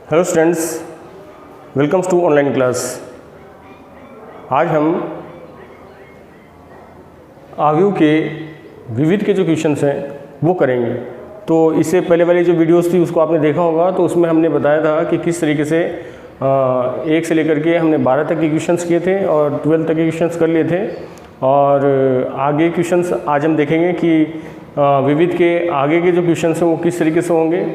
Hello students, welcomes to online class. आज हम आव्यूह के विविध के जो क्वेश्चंस हैं वो करेंगे। तो इससे पहले वाली जो वीडियोस थी उसको आपने देखा होगा, तो उसमें हमने बताया था कि किस तरीके से 1 से लेकर के हमने 12 तक के क्वेश्चंस किए थे और 12 तक के क्वेश्चंस कर लिए थे। और आगे क्वेश्चंस आज हम देखेंगे कि विविध के आगे के जो क्वेश्चंस हैं वो किस तरीके से होंगे।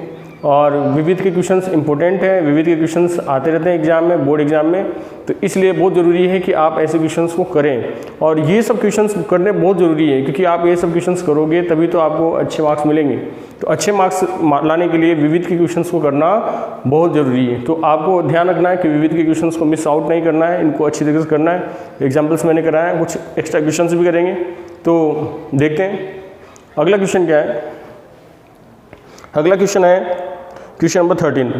और विविध के क्वेश्चंस इंपॉर्टेंट हैं, विविध के क्वेश्चंस आते रहते हैं एग्जाम में, बोर्ड एग्जाम में, तो इसलिए बहुत ज़रूरी है कि आप ऐसे क्वेश्चंस को करें। और ये सब क्वेश्चंस करने बहुत ज़रूरी है, क्योंकि आप ये सब क्वेश्चंस करोगे तभी तो आपको अच्छे मार्क्स मिलेंगे। तो अच्छे मार्क्स लाने के लिए विविध के क्वेश्चंस को करना बहुत ज़रूरी है। तो आपको ध्यान रखना है कि विविध के क्वेश्चंस को मिस आउट नहीं करना है, इनको अच्छी तरीके से करना है। एग्जाम्पल्स मैंने कराया, कुछ एक्स्ट्रा क्वेश्चंस भी करेंगे। तो देखते हैं अगला क्वेश्चन क्या है। अगला क्वेश्चन है क्वेश्चन नंबर 13।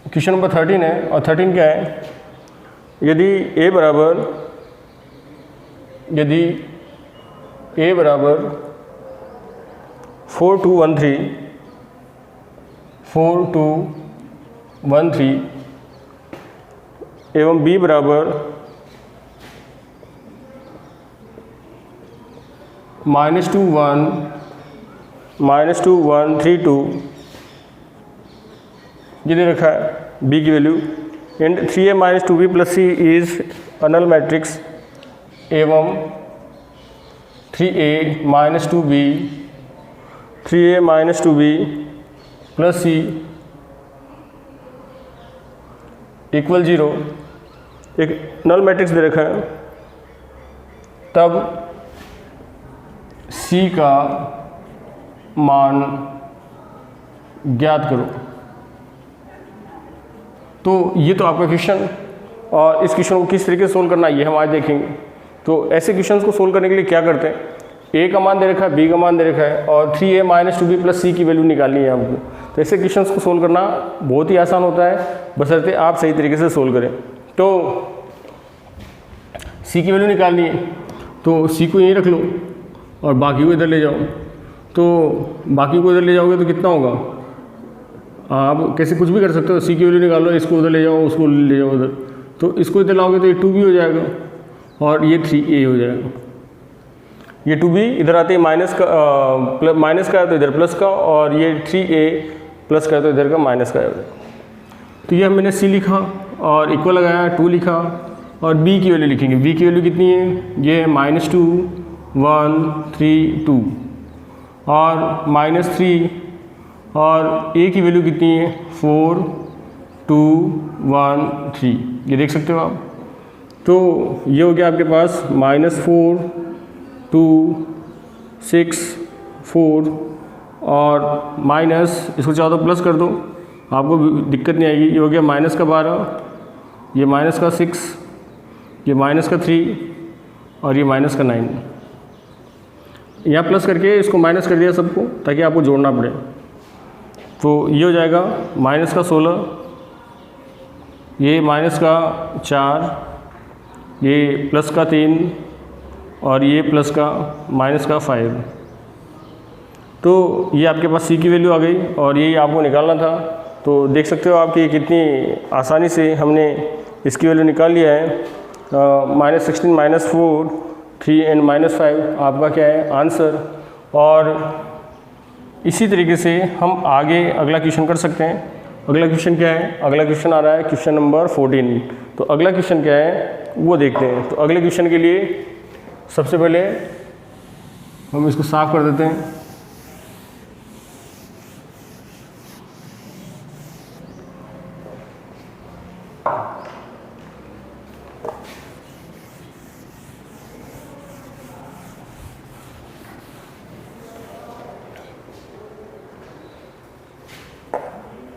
क्वेश्चन नंबर 13 है, और 13 क्या है, यदि a बराबर 4 2 1 3 एवं b बराबर -2 1 3 2 ये दे रखा है b की value, and 3a - 2b + c is a null matrix, एवं 3a - 2b + c = 0। एक नल मैट्रिक्स दे रखा है, तब c का मान ज्ञात करो। तो ये तो आपका क्वेश्चन, और इस क्वेश्चन को किस तरीके से सोल्व करना है ये हम आज देखेंगे। तो ऐसे क्वेश्चंस को सोल्व करने के लिए क्या करते हैं, a का मान दे रखा है, b का मान दे रखा है, और 3a - 2b + c की वैल्यू निकालनी है आपको। तो ऐसे क्वेश्चंस को सोल्व करना बहुत ही आसान होता है, बशर्ते आप सही तरीके से सोल्व करें। तो c की वैल्यू निकालनी है, तो c को यहीं रख लो और बाकी को इधर ले जाओ। तो बाकी को इधर ले जाओगे तो कितना होगा, आप कैसे कुछ भी कर सकते हो। c की वैल्यू निकालो, इसको उधर ले जाओ, उसको ले जाओ उधर, तो इसको इधर लाओगे तो ये 2b हो जाएगा और ये 3a हो जाएगा। ये 2b इधर आते ही माइनस का है तो इधर प्लस का, और ये 3a प्लस का है तो इधर का माइनस का है। तो ये मैंने c लिखा और इक्वल लगाया, 2 लिखा, और b की वैल्यू लिखेंगे। b की वैल्यू कितनी है, ये है -2 1 3 2 और -3, और a की वैल्यू कितनी है 4 2 1 3, ये देख सकते हो आप। तो ये हो गया आपके पास -4 2 6 4 और माइनस, इसको चाहो तो प्लस कर दो, आपको दिक्कत नहीं आएगी। ये हो गया -12, ये -6, ये -3 और ये -9। यहाँ प्लस करके इसको माइनस कर दिया सबको, ताकि आपको जोड़ना पड़े। तो ये हो जाएगा -16, ये -4, ये +3 और ये -5। तो ये आपके पास c की वैल्यू आ गई, और यही आपको निकालना था। तो देख सकते हो आप कि कितनी आसानी से हमने इसकी वैल्यू निकाल लिया है। -16 -4 3 एंड -5 आपका क्या है आंसर। और इसी तरीके से हम आगे अगला क्वेश्चन कर सकते हैं। अगला क्वेश्चन क्या है, अगला क्वेश्चन आ रहा है क्वेश्चन नंबर 14। तो अगला क्वेश्चन क्या है वो देखते हैं। तो अगले क्वेश्चन के लिए सबसे पहले हम इसको साफ कर देते हैं।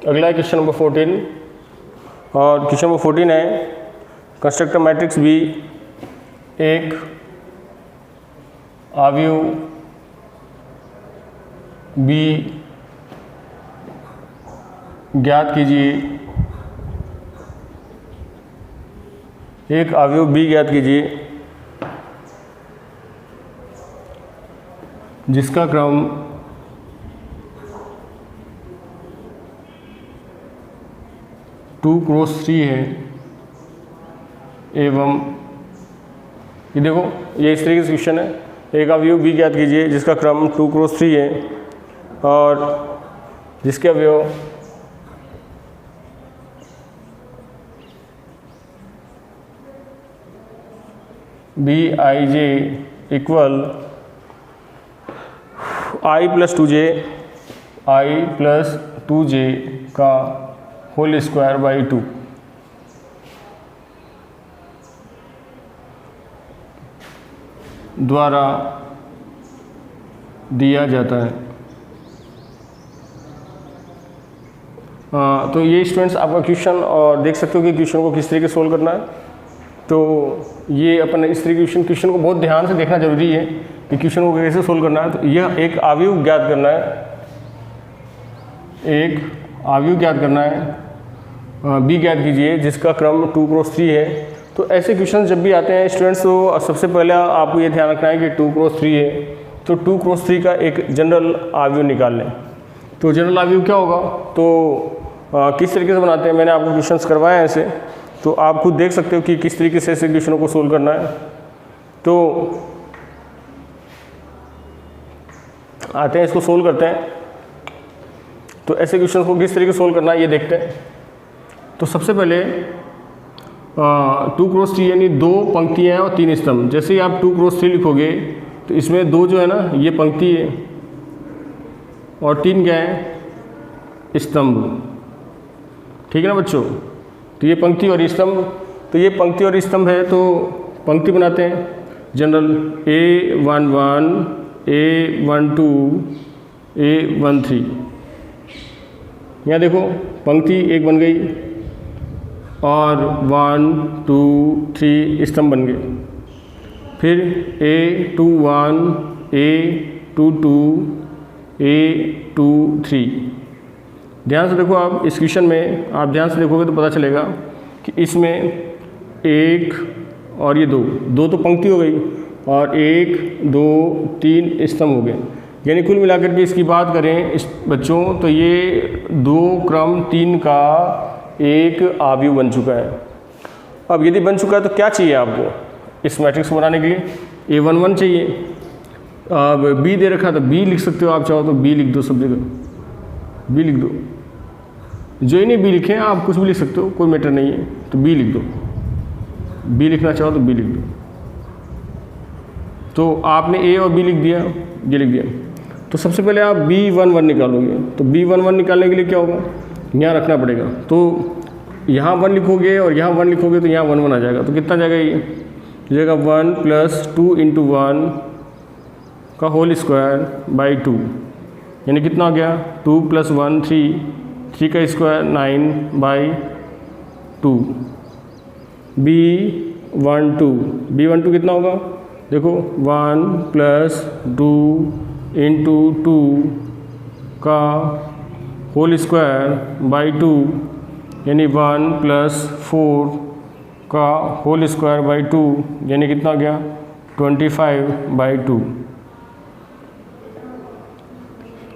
अगला है क्वेश्चन नंबर 14, और क्वेश्चन नंबर 14 है कंस्ट्रक्ट मैट्रिक्स B, एक आव्यूह B ज्ञात कीजिए। एक आव्यूह B ज्ञात कीजिए जिसका क्रम 2×3 है एवं ये देखो ये इस तरीके से क्वेश्चन है, एक अवयव बी ज्ञात कीजिए जिसका क्रम 2×3 है और जिसके अवयव Bij इक्वल i+2j का होल स्क्वायर बाई 2 द्वारा दिया जाता है। तो ये स्टूडेंट्स आपका क्वेश्चन, और देख सकते हो कि क्वेश्चन को किस तरीके से सोल्व करना है। तो ये अपन इस तरीके क्वेश्चन को बहुत ध्यान से देखना जरूरी है कि क्वेश्चन को कैसे सोल्व करना है। तो यह एक अवयव ज्ञात करना है, एक अवयव ज्ञात करना है, बी ज्ञात कीजिए जिसका क्रम 2×3 है। तो ऐसे क्वेश्चन जब भी आते हैं स्टूडेंट्स, तो सबसे पहले आपको ये ध्यान रखना है कि 2×3 है, तो 2×3 का एक जनरल अवयव निकाल लें। तो जनरल अवयव क्या होगा, तो किस तरीके से बनाते हैं, मैंने आपको क्वेश्चंस करवाए हैं ऐसे, तो आप खुद देख सकते हो कि किस तरीके से ऐसे क्वेश्चनों को सोल्व करना है। तो आते हैं इसको सोल्व करते हैं। तो ऐसे क्वेश्चन को किस तरीके से सोल्व करना है ये देखते हैं। तो सबसे पहले 2×3 यानी 2 पंक्तियाँ और 3 स्तंभ। जैसे ही आप 2×3 लिखोगे तो इसमें 2 जो है ना ये पंक्ति है और 3 क्या है, स्तंभ। ठीक है ना बच्चों। तो ये पंक्ति और स्तंभ, तो ये पंक्ति और स्तंभ है, तो पंक्ति बनाते हैं जनरल A11 A12 A13। यहाँ देखो पंक्ति एक बन गई और 1 2 3 स्तंभ बन गए। फिर A21 A22 A23। ध्यान से देखो आप इस क्वेश्चन में, आप ध्यान से देखोगे तो पता चलेगा कि इसमें 1 और ये 2 तो पंक्ति हो गई और 1 2 3 स्तंभ हो गए। यानी कुल मिलाकर के इसकी बात करें इस बच्चों, तो ये 2 क्रम 3 का एक अवयव बन चुका है। अब यदि बन चुका है तो क्या चाहिए आपको इस मैट्रिक्स को बनाने के लिए, A11 चाहिए। अब B दे रखा था, B लिख सकते हो, आप चाहो तो B लिख दो, सब जगह B लिख दो। जो ही नहीं B लिखे आप कुछ भी लिख सकते हो, कोई मैटर नहीं है, तो B लिख दो। B लिखना चाहो तो B लिख दो। तो आपने A और B लिख दिया, ये लिख दिया। तो सबसे पहले आप B11 निकालोगे। तो B11 निकालने के लिए क्या होगा, यहाँ रखना पड़ेगा। तो यहाँ 1 लिखोगे और यहाँ 1 लिखोगे तो यहाँ 1 1 आ जाएगा। तो कितना जाएगा, ये जाएगा 1 + 2 × 1 का होल स्क्वायर बाई 2, यानी कितना हो गया 2 + 1 3 का स्क्वायर 9/2। B12 कितना होगा, देखो 1 + 2 × 2 का होल स्क्वायर बाई 2, यानी 1 + 4 का होल स्क्वायर बाई 2, यानी कितना हो गया 25/2।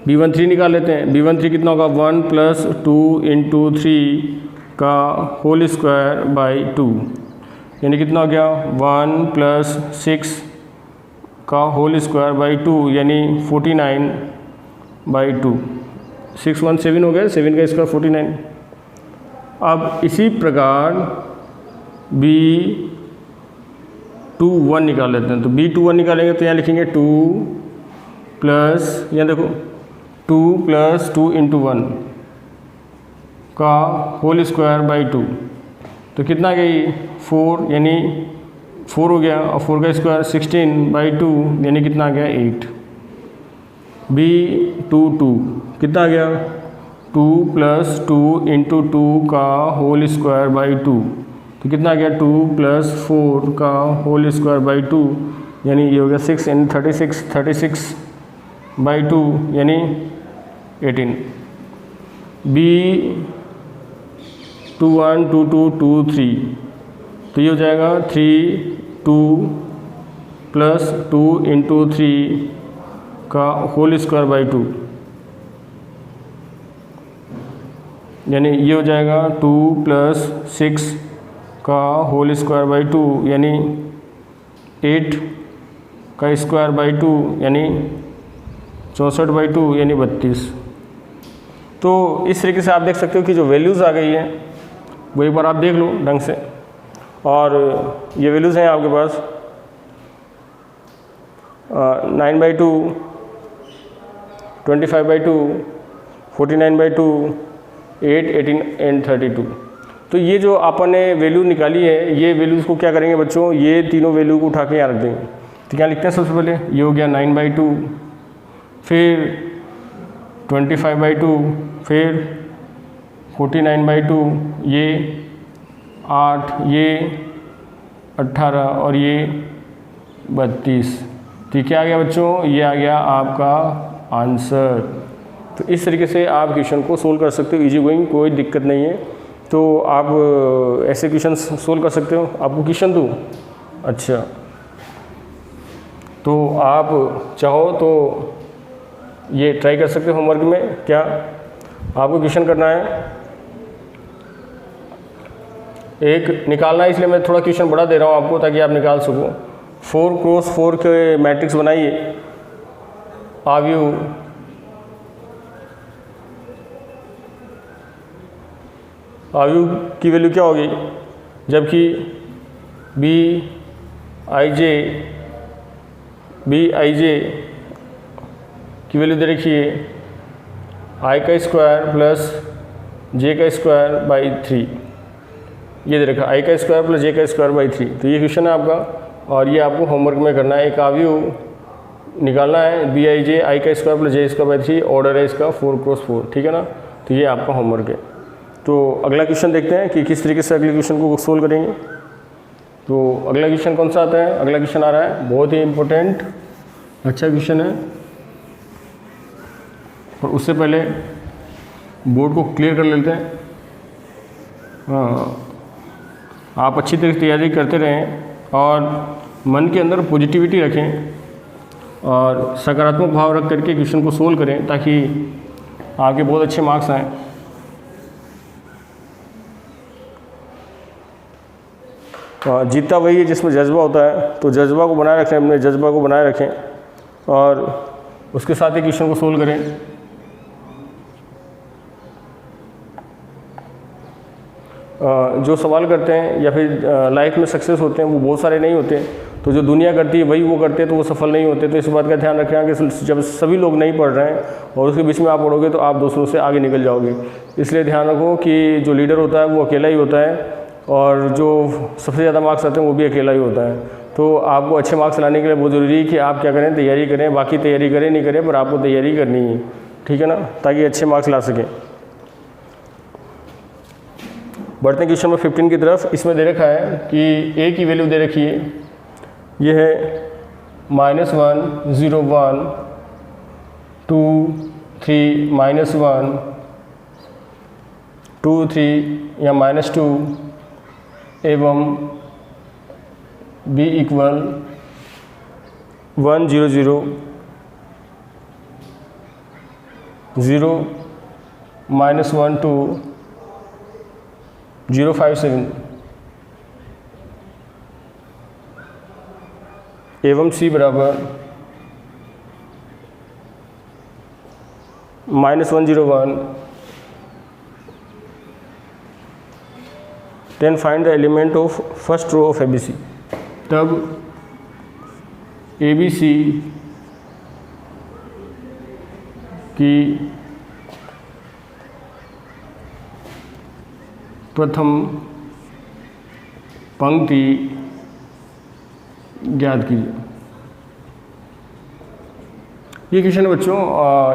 B13 निकाल लेते हैं। B13 कितना होगा 1 + 2 × 3 का होल स्क्वायर बाई 2, यानी कितना हो गया 1 + 6 का होल स्क्वायर बाई 2, यानी 49/2। 6 1 7 हो गया, 7 का स्क्वायर 49। अब इसी प्रकार B21 निकाल लेते हैं। तो B21 निकालेंगे तो यहाँ लिखेंगे 2 + यहाँ देखो 2 + 2 × 1 का होल स्क्वायर बाई 2, तो कितना गई 4, यानी 4 हो गया, और 4 का स्क्वायर 16/2, यानी कितना आ गया 8। B22 कितना आ गया 2 + 2 × 2 का होल स्क्वायर बाई 2, तो कितना आ गया 2 + 4 का होल स्क्वायर बाई 2, यानी ये हो गया 6, यानी 36/2, यानी 18। B21 22 23, तो ये हो जाएगा 3 2 + 2 × 3 का होल स्क्वायर बाई 2, यानी ये हो जाएगा 2 + 6 का होल स्क्वायर बाई 2 यानी 8 का स्क्वायर बाई 2 यानी 64/2 यानी 32। तो इस तरीके से आप देख सकते हो कि जो वैल्यूज़ आ गई है वो एक बार आप देख लो ढंग से। और ये वैल्यूज़ हैं आपके पास 9/2, 25/2, 49/2, 8, 18 एंड 32। तो ये जो अपन ने वैल्यू निकाली है, ये वैल्यूज़ को क्या करेंगे बच्चों, ये तीनों वैल्यू को उठा के यहाँ रख देंगे। तो क्या लिखते हैं सबसे पहले, ये हो गया 9/2, फिर 25/2, फिर 49/2, ये 8, ये 18 और ये 32। तो क्या आ गया बच्चों, ये आ गया आपका आंसर। तो इस तरीके से आप क्वेश्चन को सोल्व कर सकते हो, इजी गोइंग, कोई दिक्कत नहीं है। तो आप ऐसे क्वेश्चन सोल्व कर सकते हो। आपको क्वेश्चन दूँ? अच्छा, तो आप चाहो तो ये ट्राई कर सकते हो होमवर्क में। क्या आपको क्वेश्चन करना है, एक निकालना है, इसलिए मैं थोड़ा क्वेश्चन बड़ा दे रहा हूँ आपको ताकि आप निकाल सको। 4x4 के मैट्रिक्स बनाइए, अवयव की वैल्यू क्या होगी, जबकि Bij की वैल्यू दे रखी है i² प्लस j² बाई 3। ये दे रखा i² प्लस j² बाई 3। तो ये क्वेश्चन है आपका और ये आपको होमवर्क में करना है। एक अवयव निकालना है Bij i² plus j² by 3, order है इसका 4x4, ठीक है ना। तो ये आपका होमवर्क है। तो अगला क्वेश्चन देखते हैं कि किस तरीके से अगले क्वेश्चन को सोल्व करेंगे। तो अगला क्वेश्चन कौन सा आता है, अगला क्वेश्चन आ रहा है बहुत ही इम्पोर्टेंट, अच्छा क्वेश्चन है। और उससे पहले बोर्ड को क्लियर कर लेते हैं। हाँ, आप अच्छी तरह से तैयारी करते रहें और मन के अंदर पॉजिटिविटी रखें और सकारात्मक भाव रख करके क्वेश्चन को सोल्व करें ताकि आपके बहुत अच्छे मार्क्स आएँ। जीतता वही है जिसमें जज्बा होता है, तो जज्बा को बनाए रखें, अपने जज्बा को बनाए रखें और उसके साथ ही क्वेश्चन को सोल्व करें। जो सवाल करते हैं या फिर लाइफ में सक्सेस होते हैं वो बहुत सारे नहीं होते, तो जो दुनिया करती है वही वो करते हैं तो वो सफल नहीं होते। तो इस बात का ध्यान रखें कि जब सभी लोग नहीं पढ़ रहे हैं और उसके बीच में आप पढ़ोगे तो आप दूसरों से आगे निकल जाओगे। इसलिए ध्यान रखो कि जो लीडर होता है वो अकेला ही होता है और जो सबसे ज़्यादा मार्क्स आते हैं वो भी अकेला ही होता है। तो आपको अच्छे मार्क्स लाने के लिए बहुत ज़रूरी है कि आप क्या करें, तैयारी करें। बाकी तैयारी करें नहीं करें पर आपको तैयारी करनी है, ठीक है ना, ताकि अच्छे मार्क्स ला सकें। बढ़ते हैं क्वेश्चन नंबर 15 की तरफ। इसमें दे रखा है कि a की वैल्यू दे रखी है, ये है -1, 0, 1, 2, 3, -1, 2, 3 या -2 एवं b = 1, 0, 0, 0, -1, 2, 0, 5, 7 एवं c बराबर -1, 0, 1। Then find the element of first row of ABC। तब ABC की प्रथम पंक्ति ज्ञात कीजिए। ये क्वेश्चन है बच्चों,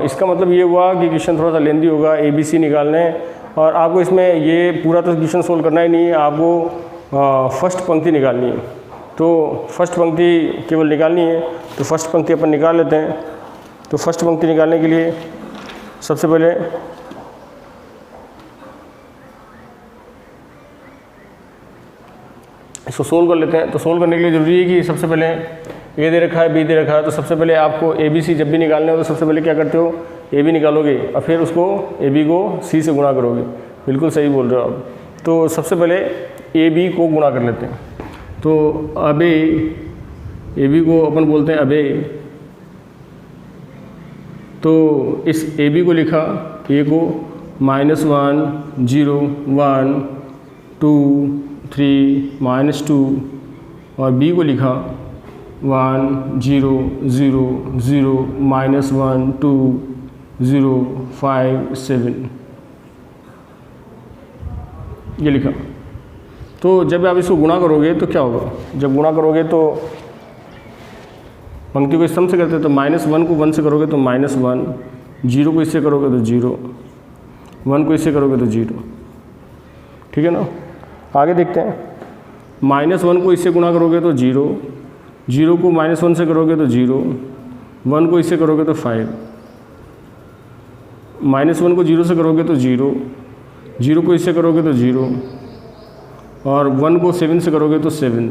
इसका मतलब ये हुआ कि क्वेश्चन थोड़ा सा लेंदी होगा। ABC निकालने और आपको इसमें ये पूरा तो क्वेश्चन सोल्व करना ही नहीं है, आपको फर्स्ट पंक्ति निकालनी है। तो फर्स्ट पंक्ति केवल निकालनी है, तो फर्स्ट पंक्ति अपन निकाल लेते हैं। तो फर्स्ट पंक्ति निकालने के लिए सबसे पहले इसको सोल्व कर लेते हैं। तो सोल्व करने के लिए ज़रूरी है कि सबसे पहले ए दे रखा है, बी दे रखा है, तो सबसे पहले आपको ABC जब भी निकालने हो तो सबसे पहले क्या करते हो, AB निकालोगे और फिर उसको AB को C से गुणा करोगे। बिल्कुल सही बोल रहे हो आप। तो सबसे पहले ए बी को गुणा कर लेते हैं। तो अबे ए बी को अपन बोलते हैं अबे। तो इस ए बी को लिखा, ए को -1 0 1 2 3 -2 और बी को लिखा 1 0 0 0 -1 2 0 5 7 ये लिखा। तो जब आप इसको गुणा करोगे तो क्या होगा, जब गुणा करोगे तो पंक्ति को स्तंभ से करते हैं तो -1 को 1 से करोगे तो -1, 0 को इससे करोगे तो 0, 1 को इससे करोगे तो 0, ठीक है ना। आगे देखते हैं, -1 को इससे गुणा करोगे तो 0, 0 को -1 से करोगे तो 0, 1 को इससे करोगे तो 5, -1 को 0 से करोगे तो 0, 0 को इससे करोगे तो 0 और 1 को 7 से करोगे तो 7,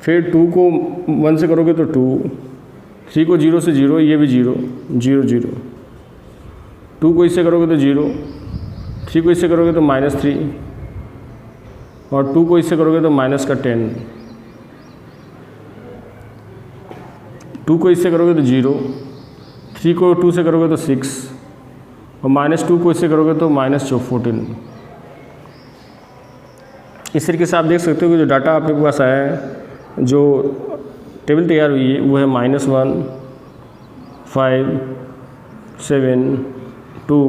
फिर 2 को 1 से करोगे तो 2, 3 को 0 से 0, ये भी 0 0 0, 2 को इससे करोगे तो 0, 3 को इससे करोगे तो -3 और 2 को इससे करोगे तो -10, 2 को इससे करोगे तो 0, 3 को 2 से करोगे तो 6 और -2 को इससे करोगे तो -14। इस तरीके से आप देख सकते हो कि जो डाटा आपके पास आया है, जो टेबल तैयार हुई है वो है -1 5 7 2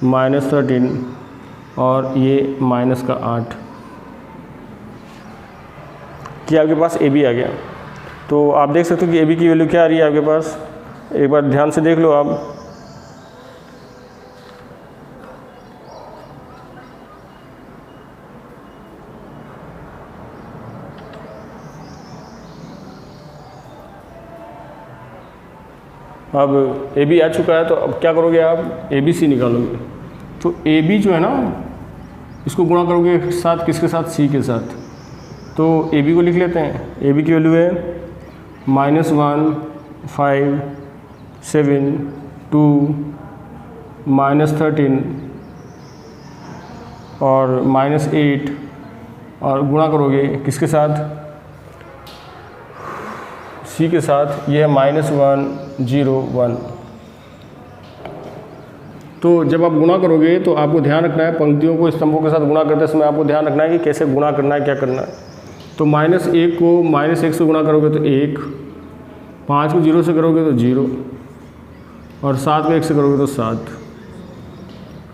-13 और ये -8 कि आपके पास ए बी आ गया। तो आप देख सकते हो कि ए बी की वैल्यू क्या आ रही है आपके पास, एक बार ध्यान से देख लो आप। अब ए बी आ चुका है तो अब क्या करोगे आप, ए बी सी निकालोगे। तो ए बी जो है ना, इसको गुणा करोगे साथ किसके साथ, सी के साथ। तो ए बी को लिख लेते हैं, ए बी की वैल्यू है -1 5 7 2 -13 और -8 और गुणा करोगे किसके साथ, सी के साथ, ये है -1 0 1। तो जब आप गुणा करोगे तो आपको ध्यान रखना है, पंक्तियों को स्तंभों के साथ गुणा करते समय आपको ध्यान रखना है कि कैसे गुणा करना है, क्या करना है। तो -1 को -1 से गुणा करोगे तो 1, 5 को 0 से करोगे तो 0 और 7 को 1 से करोगे तो 7,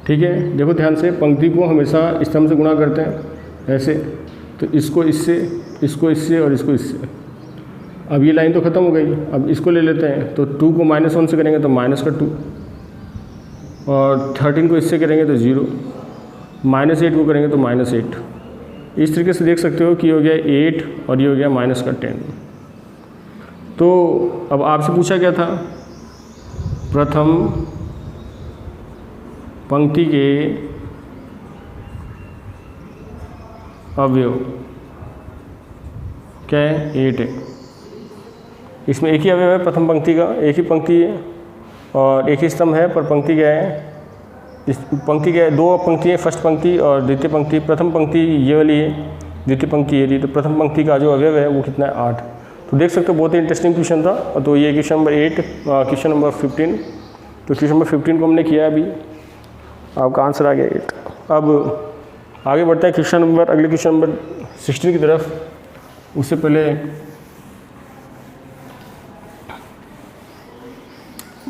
ठीक है। देखो ध्यान से, पंक्ति को हमेशा स्तंभ से गुणा करते हैं ऐसे, तो इसको इससे, इसको इससे और इसको इससे। अब ये लाइन तो ख़त्म हो गई, अब इसको ले लेते हैं। तो 2 को -1 से करेंगे तो -2 और 13 को इससे करेंगे तो 0, -8 को करेंगे तो -8। इस तरीके से देख सकते हो कि हो गया 8 और ये हो गया -10। तो अब आपसे पूछा गया था प्रथम पंक्ति के अवयव क्या है, 8 है। इसमें एक ही अवयव है प्रथम पंक्ति का, एक ही पंक्ति है और एक ही स्तंभ है, पर पंक्ति क्या है, इस पंक्ति क्या है, 2 पंक्ति है, फर्स्ट पंक्ति और द्वितीय पंक्ति। प्रथम पंक्ति ये वाली है, द्वितीय पंक्ति ये थी। तो प्रथम पंक्ति का जो अवयव है वो कितना है, 8। तो देख सकते हो बहुत ही इंटरेस्टिंग क्वेश्चन था। तो ये क्वेश्चन नंबर 8, क्वेश्चन नंबर 15। तो क्वेश्चन नंबर 15 को हमने किया अभी, आपका आंसर आ गया 8। अब आगे बढ़ता है क्वेश्चन नंबर, अगले क्वेश्चन नंबर 16 की तरफ। उससे पहले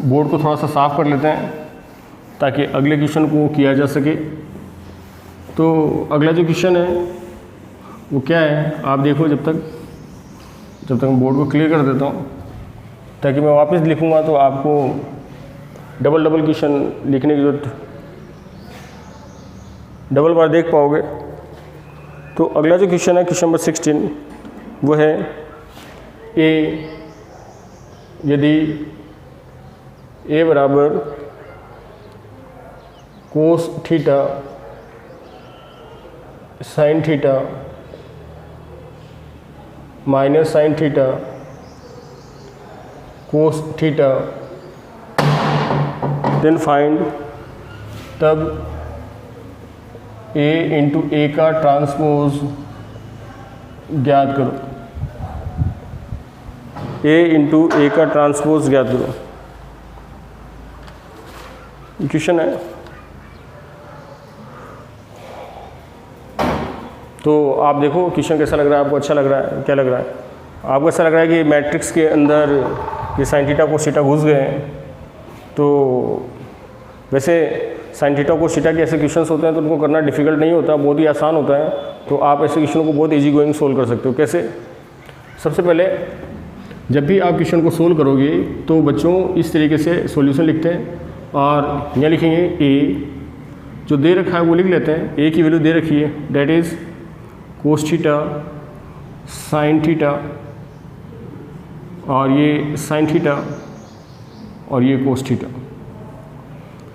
बोर्ड को थोड़ा सा साफ़ कर लेते हैं ताकि अगले क्वेश्चन को किया जा सके। तो अगला जो क्वेश्चन है वो क्या है, आप देखो जब तक मैं बोर्ड को क्लियर कर देता हूँ, ताकि मैं वापस लिखूँगा तो आपको डबल क्वेश्चन लिखने की जरूरत, डबल बार देख पाओगे। तो अगला जो क्वेश्चन है, क्वेश्चन नंबर 16, वो है ए, यदि ए बराबर cos theta sine theta minus sine theta cos theta, then find तब A इंटू ए का ट्रांसपोज ज्ञात करो, A इंटू ए का ट्रांसपोज ज्ञात करो। क्वेश्चन है। तो आप देखो क्वेश्चन कैसा लग रहा है आपको, अच्छा लग रहा है, क्या लग रहा है आपको? ऐसा लग रहा है कि मैट्रिक्स के अंदर ये साइन थीटा कोस थीटा घुस गए हैं। तो वैसे साइन थीटा कोस थीटा के ऐसे क्वेश्चंस होते हैं तो उनको करना डिफिकल्ट नहीं होता, बहुत ही आसान होता है। तो आप ऐसे क्वेश्चन को बहुत इजी गोइंग सोल्व कर सकते हो। कैसे? सबसे पहले जब भी आप क्वेश्चन को सोल्व करोगे तो बच्चों इस तरीके से सॉल्यूशन लिखते हैं और यहाँ लिखेंगे ए, जो दे रखा है वो लिख लेते हैं। ए की वैल्यू दे रखी है, that is cos theta sine theta, और ये साइन थीटा और ये कोस थीटा।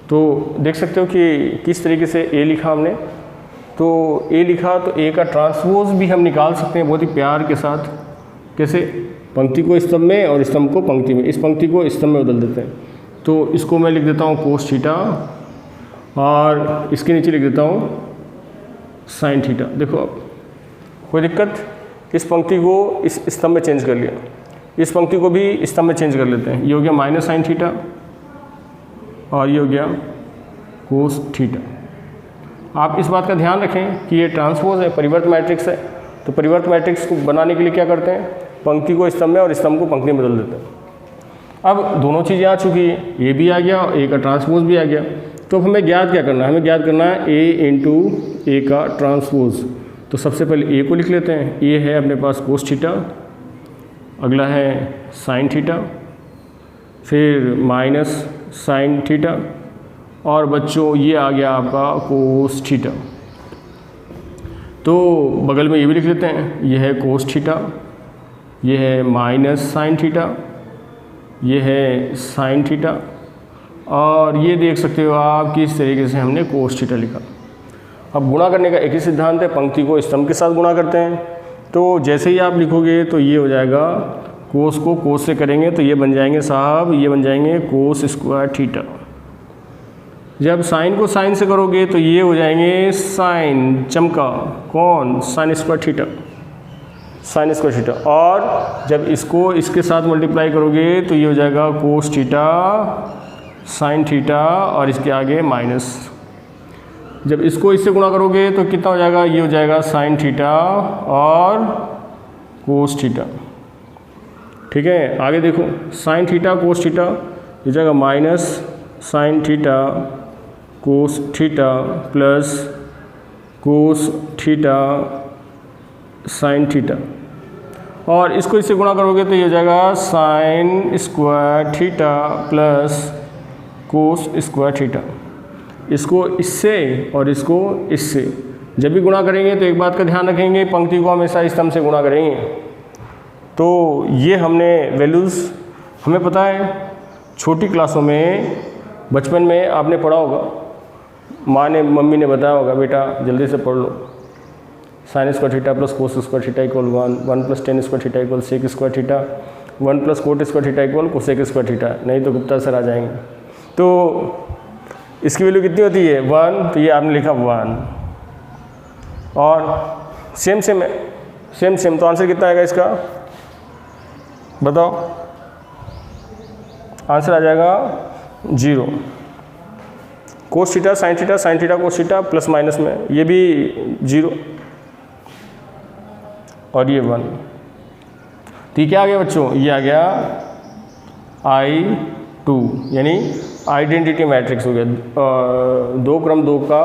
तो देख सकते हो कि किस तरीके से ए लिखा हमने। तो ए लिखा तो ए का ट्रांसपोज भी हम निकाल सकते हैं बहुत ही प्यार के साथ। कैसे? पंक्ति को स्तंभ में और स्तंभ को पंक्ति में, इस पंक्ति को स्तंभ में बदल देते हैं। तो इसको मैं लिख देता हूँ कोस थीटा और इसके नीचे लिख देता हूँ साइन थीटा। देखो अब कोई दिक्कत? इस पंक्ति को इस स्तंभ में चेंज कर लिया, इस पंक्ति को भी स्तंभ में चेंज कर लेते हैं। ये हो गया माइनस साइन थीटा और ये हो गया कोस थीटा। आप इस बात का ध्यान रखें कि ये ट्रांसपोज है, परिवर्त मैट्रिक्स है। तो परिवर्त मैट्रिक्स को बनाने के लिए क्या करते हैं? पंक्ति को स्तंभ में और स्तंभ को पंक्ति में बदल देते हैं। अब दोनों चीज़ें आ चुकी है, ए भी आ गया और ए का ट्रांसपोज भी आ गया। तो अब हमें ज्ञात क्या करना है? हमें ज्ञात करना है ए इंटू ए का ट्रांसपोज। तो सबसे पहले ए को लिख लेते हैं। ए है अपने पास कोस थीटा, अगला है साइन थीटा, फिर माइनस साइन थीटा, और बच्चों ये आ गया आपका कोस थीटा। तो बगल में ये भी लिख लेते हैं, ये है कोस थीटा, ये है माइनस साइन थीटा, ये है साइन थीटा, और ये देख सकते हो आप किस तरीके से हमने कोस थीटा लिखा। अब गुणा करने का एक ही सिद्धांत है, पंक्ति को स्तंभ के साथ गुणा करते हैं। तो जैसे ही आप लिखोगे तो ये हो जाएगा, कोस को कोस से करेंगे तो ये बन जाएंगे साहब, ये बन जाएंगे कोस स्क्वायर थीटा। जब साइन को साइन से करोगे तो ये हो जाएंगे साइन चमका, कौन? Sign square theta, sign square theta. और जब इसको इसके साथ मल्टीप्लाई करोगे तो ये हो जाएगा कोस थीटा साइन थीटा और इसके आगे माइनस। जब इसको इससे गुणा करोगे तो कितना हो जाएगा? ये हो जाएगा साइन थीटा और कोस थीटा। ठीक है, आगे देखो, साइन थीटा कोस थीटा, ये जाएगा minus sine theta cos theta plus cos theta sine theta, और इसको इससे गुणा करोगे तो ये हो जाएगा sign square theta plus cos square theta. इसको इससे और इसको इससे जब भी गुणा करेंगे तो एक बात का ध्यान रखेंगे, पंक्ति को हमेशा स्तंभ से गुणा करेंगे। तो ये हमने वैल्यूज़ हमें पता है, छोटी क्लासों में बचपन में आपने पढ़ा होगा, माँ ने मम्मी ने बताया होगा, बेटा जल्दी से पढ़ लो, sine square theta plus cos square theta equal 1 plus tan square theta equal sec square theta, 1 plus cot square theta equal cosec square theta, नहीं तो गुप्ता सर आ जाएंगे। तो इसकी वैल्यू कितनी होती है? 1, तो ये आपने लिखा 1, और सेम सेम तो आंसर कितना आएगा इसका? बताओ, आंसर आ जाएगा 0। Cos theta sine theta cos theta plus minus में ये भी 0 और ये 1। तो ये क्या आ गया बच्चों? ये आ गया I2, यानी आइडेंटिटी मैट्रिक्स हो गया। 2 क्रम 2 का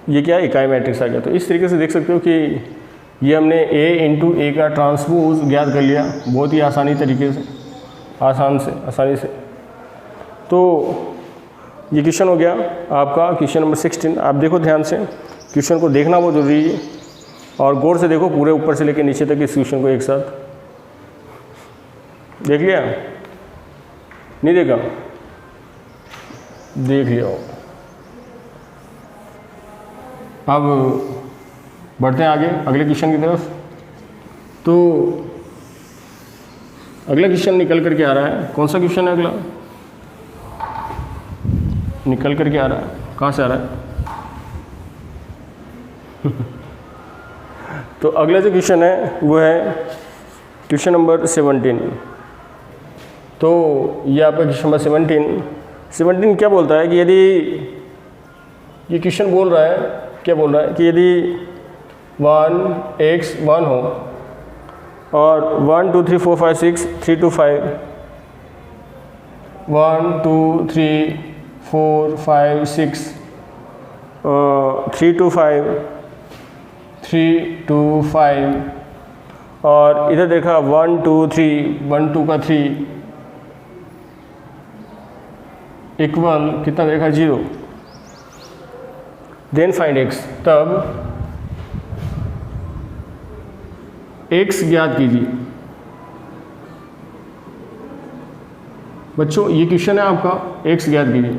ये क्या इकाई मैट्रिक्स आ गया। तो इस तरीके से देख सकते हो कि ये हमने A इंटू ए का ट्रांसपोज ज्ञात कर लिया बहुत ही आसानी तरीके से, आसानी से। तो ये क्वेश्चन हो गया आपका क्वेश्चन नंबर 16। आप देखो ध्यान से, क्वेश्चन को देखना बहुत जरूरी है और गौर से देखो, पूरे ऊपर से लेकर नीचे तक इस क्वेश्चन को एक साथ देख लिया, नहीं देखा? देख लिया। अब बढ़ते हैं आगे अगले क्वेश्चन की तरफ। तो अगला क्वेश्चन निकल करके आ रहा है, कौन सा क्वेश्चन है अगला? निकल करके आ रहा है, कहाँ से आ रहा है? तो अगला जो क्वेश्चन है वो है क्वेश्चन नंबर 17। तो ये आपका क्वेश्चन नंबर 17 क्या बोलता है कि यदि ये क्वेश्चन बोल रहा है, क्या बोल रहा है कि यदि 1 x 1 हो और 1 2 3 4 5 6 3 2 5 1 2 3 4 5 6 3 2 5 3 2 5 और इधर देखा 1 2 3 1 2 का 3 इक्वल कितना देखा 0, देन फाइंड x। तब x ज्ञात कीजिए। बच्चों ये क्वेश्चन है आपका, x ज्ञात कीजिए।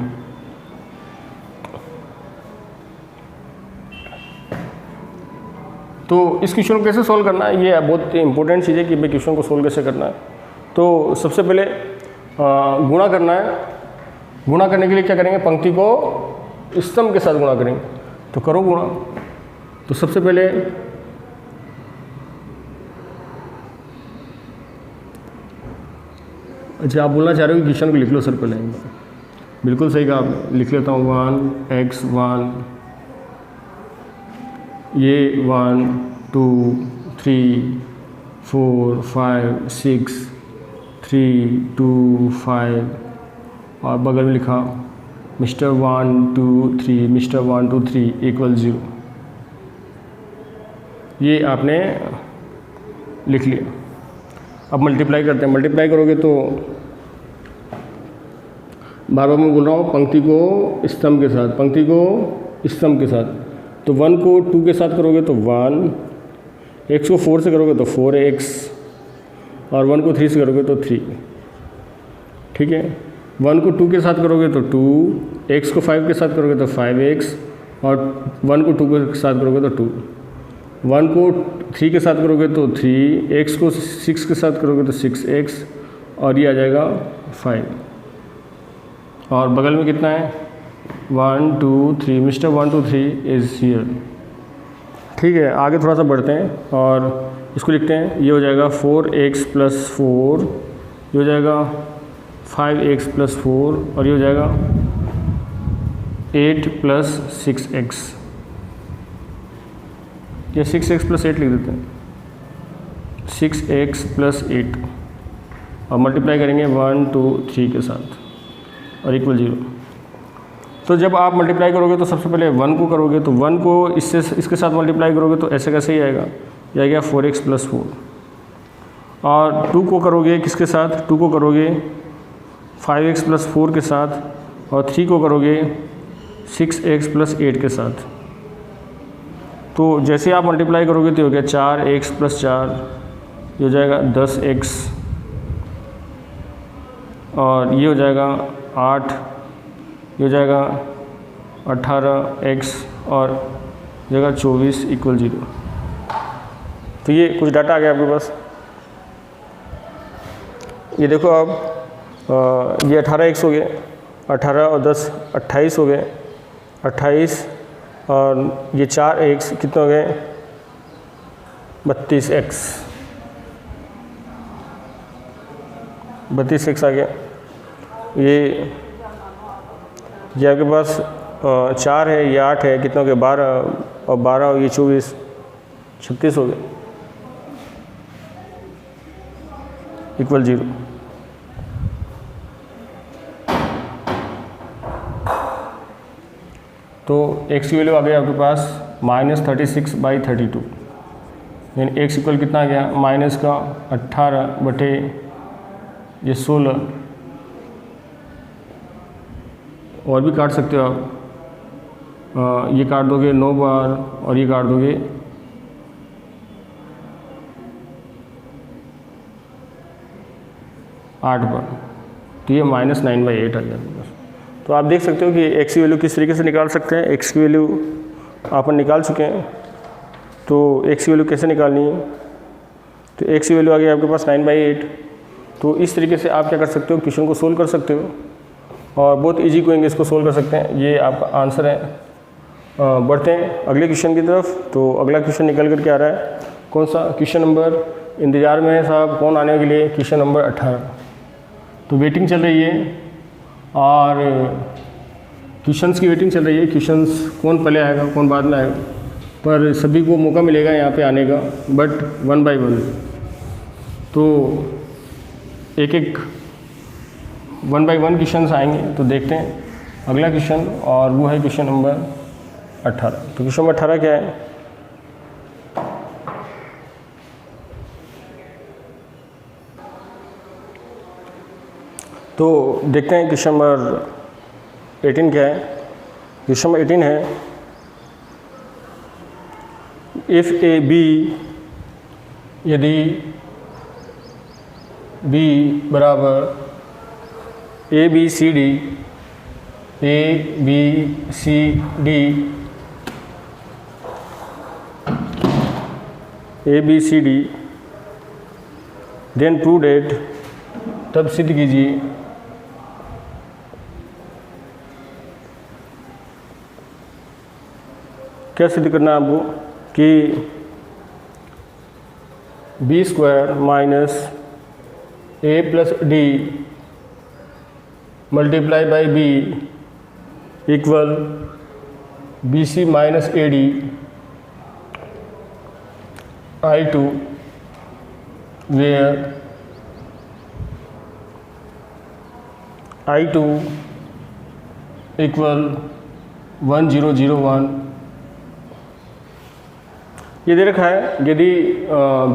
तो इस क्वेश्चन को कैसे सोल्व करना है, ये बहुत इंपॉर्टेंट चीज़ है कि भाई क्वेश्चन को सोल्व कैसे करना है। तो सबसे पहले गुणा करना है। गुणा करने के लिए क्या करेंगे, पंक्ति को स्तंभ के साथ गुणा करेंगे। तो करो गुणा। तो सबसे पहले अच्छा आप बोलना चाह रहे हो कि क्वेश्चन को लिख लो सर पहले। बिल्कुल सही कहा आपने, लिख लेता हूँ 1 x 1 ये 1 2 3 4 5 6 3 2 5 और बगल में लिखा मिस्टर 1 2 3 मिस्टर 1 2 3 इक्वल 0। ये आपने लिख लिया। अब मल्टीप्लाई करते हैं। मल्टीप्लाई करोगे तो बार बार मैं बोल रहा हूँ पंक्ति को स्तंभ के साथ, पंक्ति को स्तंभ के साथ। तो 1 को 2 के साथ करोगे तो 1, x को 4 से करोगे तो 4x और 1 को 3 से करोगे तो 3। ठीक है, 1 को 2 के साथ करोगे तो 2, x को 5 के साथ करोगे तो 5x और 1 को 2 के साथ करोगे तो 2। 1 को 3 के साथ करोगे तो 3, x को 6 के साथ करोगे तो 6x और ये आ जाएगा 5। और बगल में कितना है 1 2 3 मिस्टर 1 2 3 इज़ हियर। ठीक है, आगे थोड़ा सा बढ़ते हैं और इसको लिखते हैं। ये हो जाएगा 4x + 4, ये हो जाएगा 5x + 4 और ये हो जाएगा 8 + 6x। या 6x + 8 लिख देते हैं, 6x + 8 और मल्टीप्लाई करेंगे 1 2 3 के साथ और इक्वल 0। तो जब आप मल्टीप्लाई करोगे तो सबसे पहले 1 को करोगे तो 1 को इसके साथ मल्टीप्लाई करोगे तो ऐसे कैसे ही आएगा, ये आएगा 4x + 4। और 2 को करोगे किसके साथ, 2 को करोगे 5x + 4 के साथ और 3 को करोगे 6x + 8 के साथ। तो जैसे आप मल्टीप्लाई करोगे तो हो गया 4x + 4, ये हो जाएगा 10x और ये हो जाएगा 8, ये हो जाएगा 18x और जगह 24 इक्वल 0। तो ये कुछ डाटा आ गया आपके पास। ये देखो आप ये 18x हो गए, 18 और 10 28 हो गए, 28 और ये 4x कितने हो गए 32x, 32x आ गया। ये आपके पास 4 है, ये 8 है, कितना हो गया 12 और 12 और ये 24 36 हो गए इक्वल 0। तो x की वैल्यू आ गई आपके पास -36/32, यानी x इक्वल कितना आ गया माइनस का 18 बटे ये 16। और भी काट सकते हो आप, ये काट दोगे 9 बार और ये काट दोगे 8 बार, तो ये -9/8 आ गया। तो आप देख सकते हो कि x की वैल्यू किस तरीके से निकाल सकते हैं। x की वैल्यू अपन निकाल चुके हैं, तो x की वैल्यू कैसे निकालनी है, तो x की वैल्यू आ गई आपके पास 9/8। तो इस तरीके से आप क्या कर सकते हो, क्वेश्चन को सोल्व कर सकते हो। और बहुत इजी गोइंग इसको सोल्व कर सकते हैं। ये आपका आंसर है। बढ़ते हैं अगले क्वेश्चन की तरफ। तो अगला क्वेश्चन निकल कर के आ रहा है, कौन सा क्वेश्चन नंबर इंतज़ार में है साहब, कौन आने के लिए, क्वेश्चन नंबर 18। तो वेटिंग चल रही है और क्वेश्चंस की वेटिंग चल रही है। क्वेश्चंस कौन पहले आएगा कौन बाद में आएगा, पर सभी को मौका मिलेगा यहाँ पे आने का, बट 1 बाय 1। तो एक एक 1 बाय 1 क्वेश्चंस आएंगे। तो देखते हैं अगला क्वेश्चन, और वो है क्वेश्चन नंबर 18। तो क्वेश्चन नंबर 18 क्या है? तो देखते हैं क्वेश्चन नंबर 18 क्या है। क्वेश्चन नंबर 18 है, इफ ए बी, यदि बी बराबर A B C D, A B C D, A B C D, then prove that, तब सिद्ध कीजिए क्या सिद्ध करना है आपको कि B square minus A plus D multiply by B equal B C minus A D I2 where I2 equal 1001। ये दे रखा है, यदि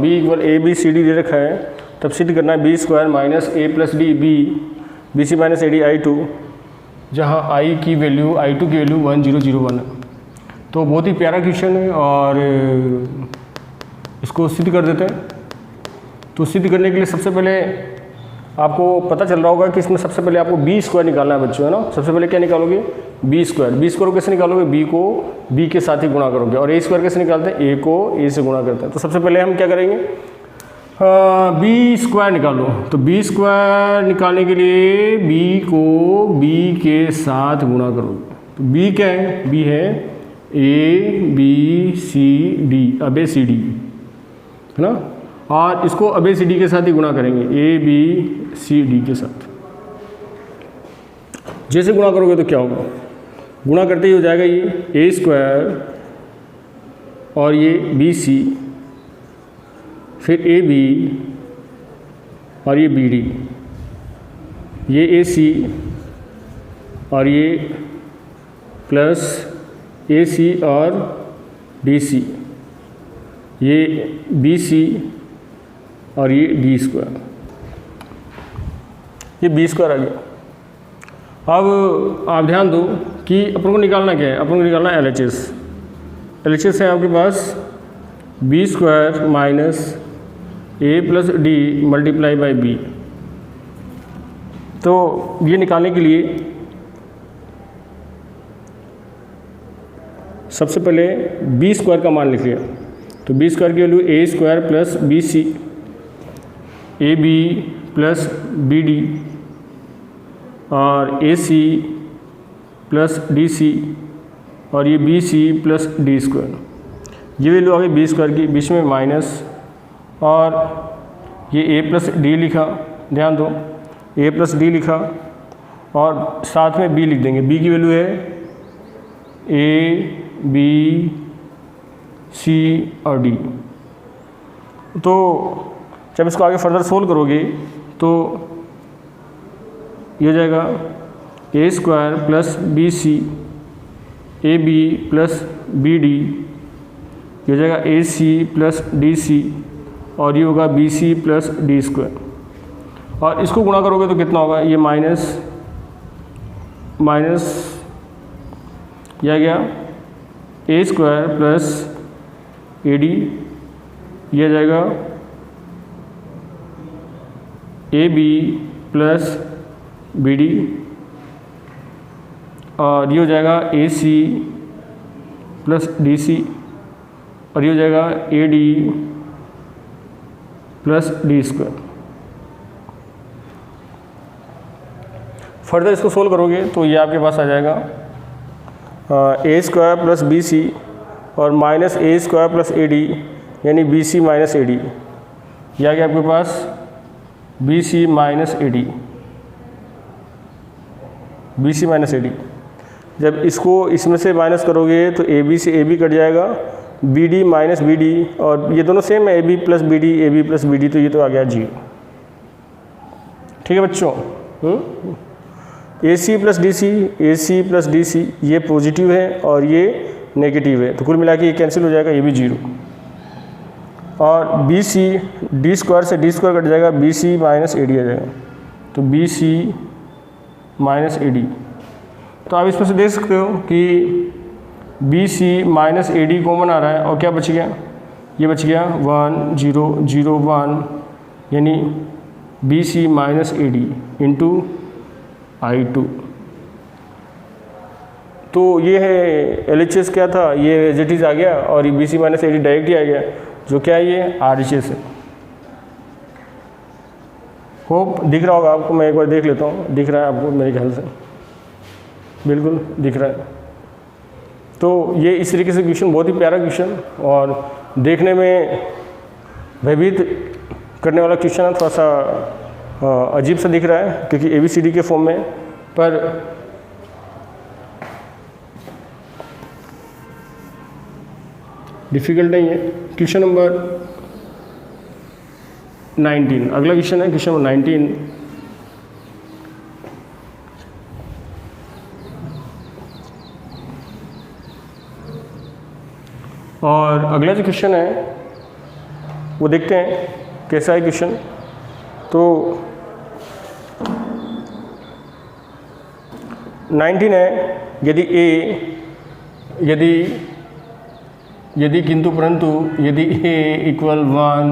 b equal A B C D दे रखा है, तब सिद्ध करना है B square minus A plus D B C minus A D I2, जहाँ I की वैल्यू I2 की वैल्यू 1001 है। तो बहुत ही प्यारा क्वेश्चन है और इसको सिद्ध कर देते हैं। तो सिद्ध करने के लिए सबसे पहले आपको पता चल रहा होगा कि इसमें सबसे पहले आपको बी स्क्वायर निकालना है बच्चों, है ना। सबसे पहले क्या निकालोगे? B square. बी स्क्वायर को कैसे निकालोगे? बी को बी के साथ ही गुणा करोगे। और ए स्क्वायर कैसे निकालते हैं? ए को ए से गुणा करते हैं। तो सबसे पहले हम क्या करेंगे? बी स्क्वायर निकालो। तो बी स्क्वायर निकालने के लिए बी को बी के साथ गुणा करोगे। तो बी क्या है? बी है ए बी सी डी, अब ए सी डी, है ना। और इसको अब ए सी डी के साथ ही गुणा करेंगे, ए बी सी डी के साथ। जैसे गुणा करोगे तो क्या होगा? गुणा करते ही हो जाएगा ये ए स्क्वायर और ये बी सी, फिर ए बी और ये बी डी, ये ए सी और ये प्लस ए सी और डी सी, ये बी सी और ये डी स्क्वायर, ये बी स्क्वायर आ गया। अब आप ध्यान दो कि अपन को निकालना क्या है? अपन को निकालना है LHS। LHS है आपके पास B square minus A plus D multiply by B. तो ये निकालने के लिए सबसे पहले बी स्क्वायर का मान लिख लिया। तो बी स्क्वायर की value A square plus B C, A B plus B D और A C plus D C और ये B C plus D square. ये वैल्यू आ गई बी स्क्वायर की, बीच में माइनस, और ये ए प्लस डी लिखा, ध्यान दो ए प्लस डी लिखा, और साथ में बी लिख देंगे। बी की वैल्यू है ए बी सी और डी। तो जब इसको आगे फर्दर सोल्व करोगे तो ये हो जाएगा A square plus B C A B plus B D, ये हो जाएगा ए सी प्लस डी सी और ये होगा B C plus D square. और इसको गुणा करोगे तो कितना होगा? ये माइनस माइनस, यह आ गया A square plus A D, यह आ जाएगा A B plus B D, और ये हो जाएगा ए सी प्लस डी सी, और ये हो जाएगा A D plus D square. Further इसको सोल्व करोगे तो ये आपके पास आ जाएगा A square plus B C और minus A square plus A D यानी B C minus A D. यह आ गया आपके पास B C minus A D, B C minus A D. जब इसको इसमें से माइनस करोगे तो ए बी से ए बी कट जाएगा, B D minus B D, और ये दोनों सेम है, A B plus B D, A B plus B D, तो ये तो आ गया जी। ठीक है बच्चों, A C plus D C, A C plus D C ये पॉजिटिव है और ये नेगेटिव है, तो कुल मिला के ये कैंसिल हो जाएगा, ये भी जीरो। और बी सी डी स्क्वायर से डी स्क्वायर कट जाएगा, B C minus A D आ जाएगा, तो B C minus A D. तो आप इसमें से देख सकते हो कि B C minus A D common आ रहा है और क्या बच गया, ये बच गया 1 0 0 1 यानी B C minus A D into I two. तो ये है LHS क्या था, ये एज इट इज़ आ गया और ये B C minus A D direct ही आ गया, जो क्या है ये RHS है। होप दिख रहा होगा आपको, मैं एक बार देख लेता हूँ, दिख रहा है आपको मेरे ख्याल से, बिल्कुल दिख रहा है। तो ये इस तरीके से क्वेश्चन, बहुत ही प्यारा क्वेश्चन और देखने में भयभीत करने वाला क्वेश्चन है, थोड़ा सा अजीब सा दिख रहा है क्योंकि ABCD के फॉर्म में, पर डिफ़िकल्ट नहीं है। क्वेश्चन नंबर 19, अगला क्वेश्चन है क्वेश्चन नंबर 19। और अगला जो क्वेश्चन है वो देखते हैं कैसा है क्वेश्चन। तो 19 है, यदि किंतु परंतु यदि a इक्वल 1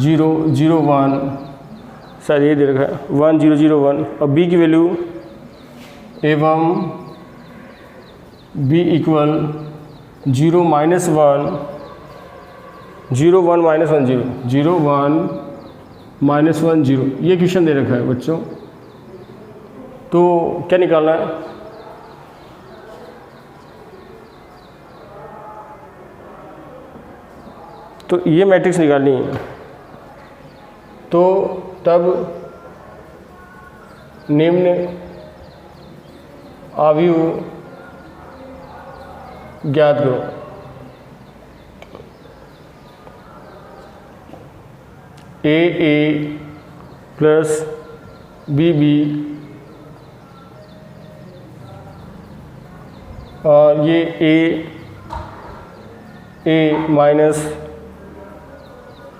0 0 1, शायद ये दे रखा है 1 0 0 1, और b की वैल्यू एवं b equal 0 minus 1 0 1 minus 1 0 0 1 minus 1 0, ये क्वेश्चन दे रखा है बच्चों। तो क्या निकालना है, तो ये मैट्रिक्स निकालनी है। तो तब निम्न आव्यूह ज्ञात करो। ए प्लस बी और ये ए minus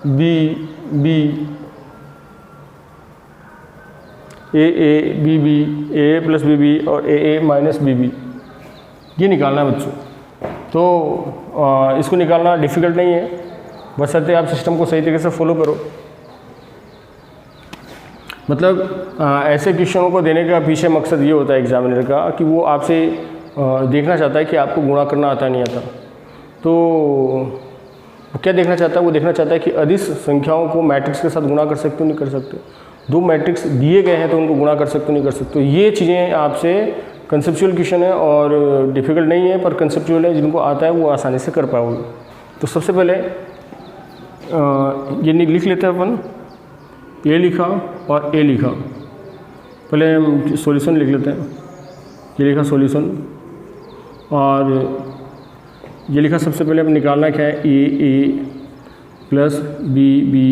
B A plus B और ए माइनस बी, ये निकालना है बच्चों। तो इसको निकालना डिफ़िकल्ट नहीं है, बशर्ते आप सिस्टम को सही तरीके से फॉलो करो। मतलब ऐसे क्वेश्चनों को देने का पीछे मकसद ये होता है एग्जामिनर का कि वो आपसे देखना चाहता है कि आपको गुणा करना आता नहीं आता। तो क्या देखना चाहता है, वो देखना चाहता है कि अदिश संख्याओं को मैट्रिक्स के साथ गुणा कर सकते हो नहीं कर सकते, दो मैट्रिक्स दिए गए हैं तो उनको गुणा कर सकते हो नहीं कर सकते। ये चीज़ें आपसे कंसेप्चुअल क्वेश्चन है और डिफ़िकल्ट नहीं है, पर कंसेप्चुअल है, जिनको आता है वो आसानी से कर पाओगे। तो सबसे पहले ये लिख लेते हैं अपन, ए लिखा और ए लिखा। पहले हम सॉल्यूशन लिख लेते हैं, ये लिखा सॉल्यूशन, और ये लिखा सबसे पहले अपन निकालना क्या है, ए प्लस बी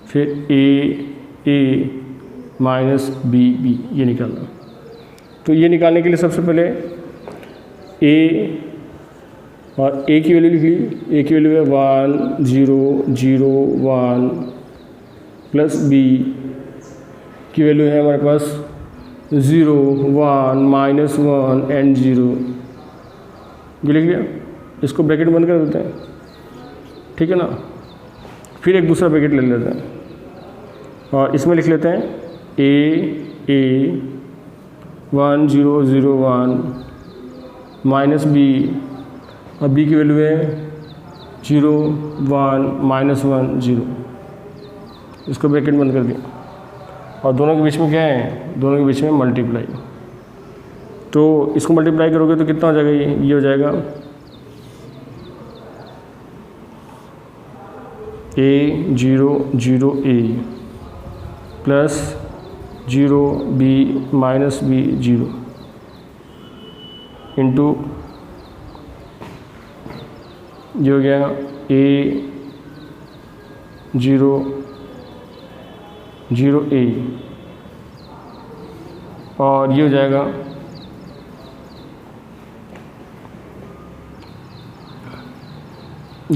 फिर ए माइनस बी, ये निकालना। तो ये निकालने के लिए सबसे पहले ए और ए की वैल्यू लिख ली, ए की वैल्यू है 1 0 0 1 प्लस बी की वैल्यू है हमारे पास 0 1 माइनस 1 एंड 0, ये लिख लिया। इसको ब्रैकेट बंद कर देते हैं, ठीक है ना। फिर एक दूसरा ब्रैकेट ले लेते हैं और इसमें लिख लेते हैं ए 1 0 0 1 माइनस बी, और बी की वैल्यू है 0 1 माइनस 1 0, इसको ब्रैकेट बंद कर दिया। और दोनों के बीच में क्या है, दोनों के बीच में मल्टीप्लाई। तो इसको मल्टीप्लाई करोगे तो कितना हो जाएगा, ये हो जाएगा a 0 0 a plus 0 b minus b 0 into ये हो गया a 0 0 a और ये हो जाएगा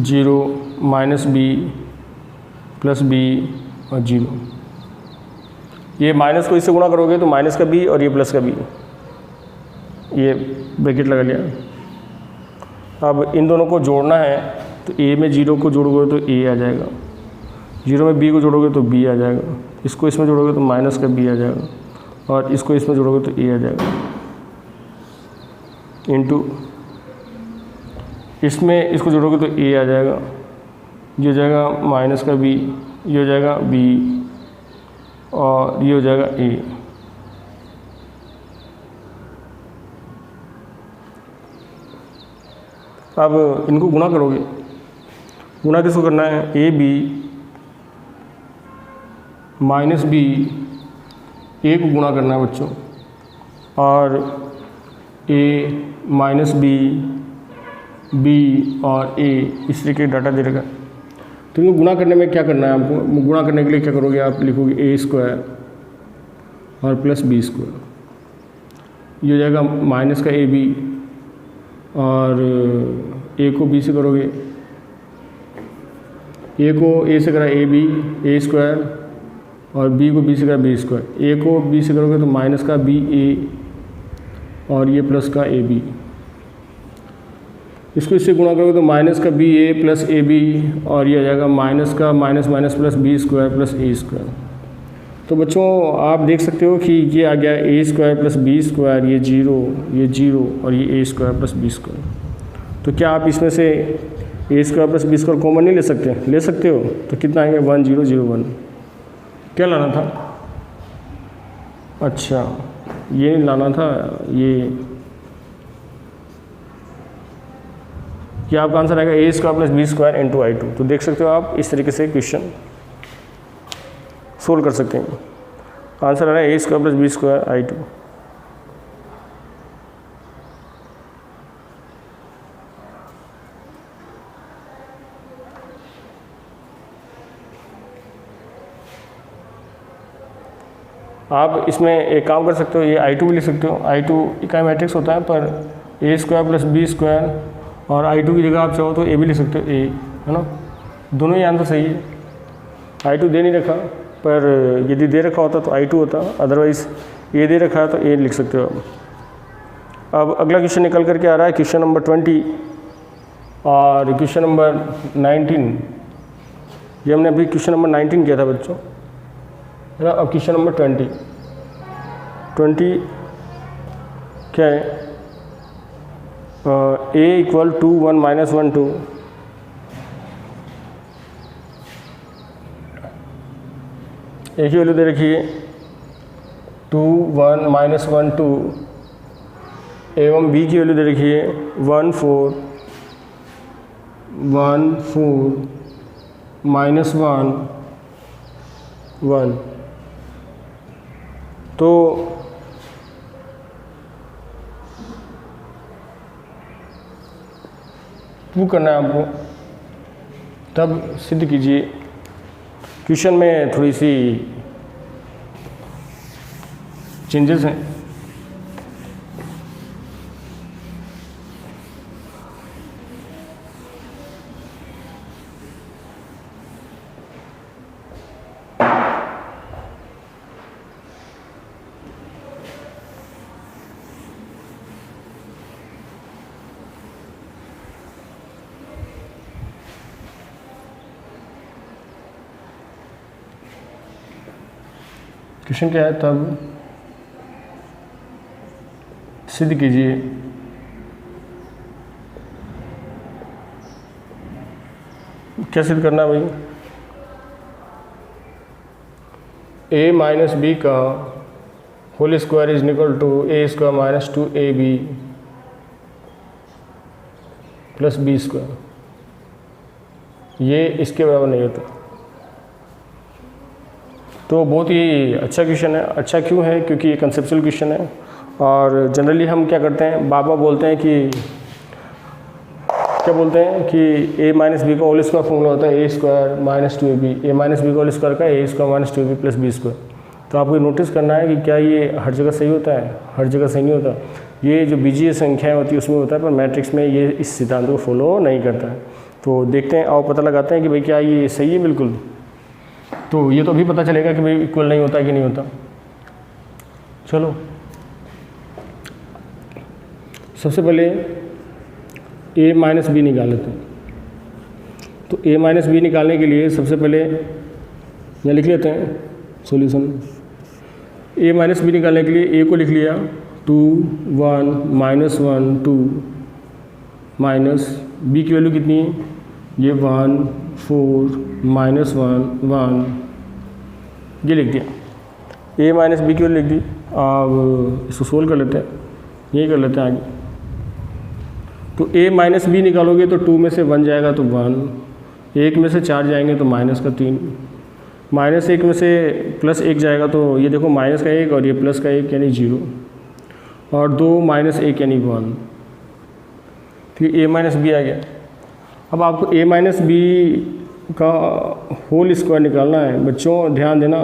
zero minus B plus B और 0। ये माइनस को इससे गुणा करोगे तो माइनस का बी और ये प्लस का बी, ये ब्रैकेट लगा लिया। अब इन दोनों को जोड़ना है तो a में 0 को जोड़ोगे तो a आ जाएगा, 0 में b को जोड़ोगे तो b आ जाएगा, इसको इसमें जोड़ोगे तो माइनस का b आ जाएगा और इसको इसमें जोड़ोगे तो a आ जाएगा, इंटू इसमें इसको जोड़ोगे तो a आ जाएगा, ये हो जाएगा माइनस का b, ये हो जाएगा b और ये हो जाएगा a। अब इनको गुणा करोगे, गुणा किसको करना है, ए बी माइनस बी, ए को गुणा करना है बच्चों, और ए माइनस बी बी और ए इस तरीके डाटा दे रखा। तो इनको गुणा करने में क्या करना है आपको, गुणा करने के लिए क्या करोगे, आप लिखोगे ए स्क्वायर और प्लस बी स्क्वायर, ये हो जाएगा माइनस का ए बी और ए को बी से करोगे, ए को ए से करा ए बी ए स्क्वायर और बी को बी से करा बी स्क्वायर, ए को बी से करोगे तो माइनस का बी ए और ये प्लस का ए बी, इसको इससे गुणा करोगे तो माइनस का B A plus A B और ये आ जाएगा माइनस का minus minus plus B square plus A square. तो बच्चों आप देख सकते हो कि ये आ गया A square plus B square, ये जीरो और ये A square plus B square. तो क्या आप इसमें से A square plus B square common नहीं ले सकते, ले सकते हो। तो कितना आएंगे 1 0 0 1, क्या लाना था, अच्छा ये लाना था, ये आपका आंसर आएगा A square plus B square into i2। तो देख सकते हो आप इस तरीके से क्वेश्चन सोल्व कर सकते हैं। आंसर आ रहा है A square plus B square i2। आप इसमें एक काम कर सकते हो, ये i2 भी लिख सकते हो, i2 इकाई मैट्रिक्स होता है, पर ए स्क्वायर प्लस बी स्क्वायर और i2 की जगह आप चाहो तो ए भी लिख सकते हो, ए है ना, दोनों ही आंसर सही है। i2 दे नहीं रखा, पर यदि दे रखा होता तो i2 होता, अदरवाइज़ ए दे रखा है तो ए लिख सकते हो। अब अगला क्वेश्चन निकल करके आ रहा है क्वेश्चन नंबर 20 और क्वेश्चन नंबर 19। ये हमने अभी क्वेश्चन नंबर 19 किया था बच्चों, है ना। अब क्वेश्चन नंबर 20 क्या है, a इक्वल टू 1 माइनस 1 2, ए की वैल्यू दे रखी है 2 1 माइनस 1 2 एवं बी की वैल्यू दे रखी है 1 4 माइनस 1 1। तो प्रूव करना है आपको, तब सिद्ध कीजिए। क्वेश्चन में थोड़ी सी चेंजेस हैं। क्वेश्चन क्या है, तब सिद्ध कीजिए। क्या सिद्ध करना है भाई, ए माइनस बी का whole square is equal to A square minus 2ab plus B square, ये इसके बराबर नहीं होता। तो बहुत ही अच्छा क्वेश्चन है। अच्छा क्यों है? क्योंकि ये कंसेप्चुअल क्वेश्चन है और जनरली हम क्या करते हैं, बाबा बोलते हैं कि क्या बोलते हैं कि ए माइनस बी का होल स्क्वायर फॉर्मूला होता है A square minus 2ab, A minus B का होल स्क्वायर का A square minus 2ab plus B square. तो आपको नोटिस करना है कि क्या ये हर जगह सही होता है? हर जगह सही नहीं होता। ये जो बीजीय संख्याएं होती है उसमें होता है, पर मैट्रिक्स में ये इस सिद्धांत को फॉलो नहीं करता है। तो देखते हैं और पता लगाते हैं कि भाई क्या ये सही है बिल्कुल। तो ये तो अभी पता चलेगा कि भाई इक्वल नहीं होता कि नहीं होता। चलो सबसे पहले a माइनस बी निकाल लेते हैं। तो a माइनस बी निकालने के लिए सबसे पहले यहाँ लिख लेते हैं सॉल्यूशन। a माइनस बी निकालने के लिए a को लिख लिया 2 1 माइनस 1 2 माइनस b की वैल्यू कितनी है? ये 1 4 माइनस 1 1, ये लिख दिया। a माइनस बी की वैल्यू लिख दी। अब इसको सोल्व कर लेते हैं, यही कर लेते हैं आगे। तो a माइनस बी निकालोगे तो 2 में से 1 जाएगा तो 1, 1 में से 4 जाएंगे तो माइनस का 3, माइनस 1 में से प्लस 1 जाएगा तो ये देखो माइनस का 1 और ये प्लस का 1 यानी 0, और 2 माइनस 1 यानी 1। ठीक है, a माइनस बी आ गया। अब आपको a माइनस बी का होल स्क्वायर निकालना है। बच्चों ध्यान देना,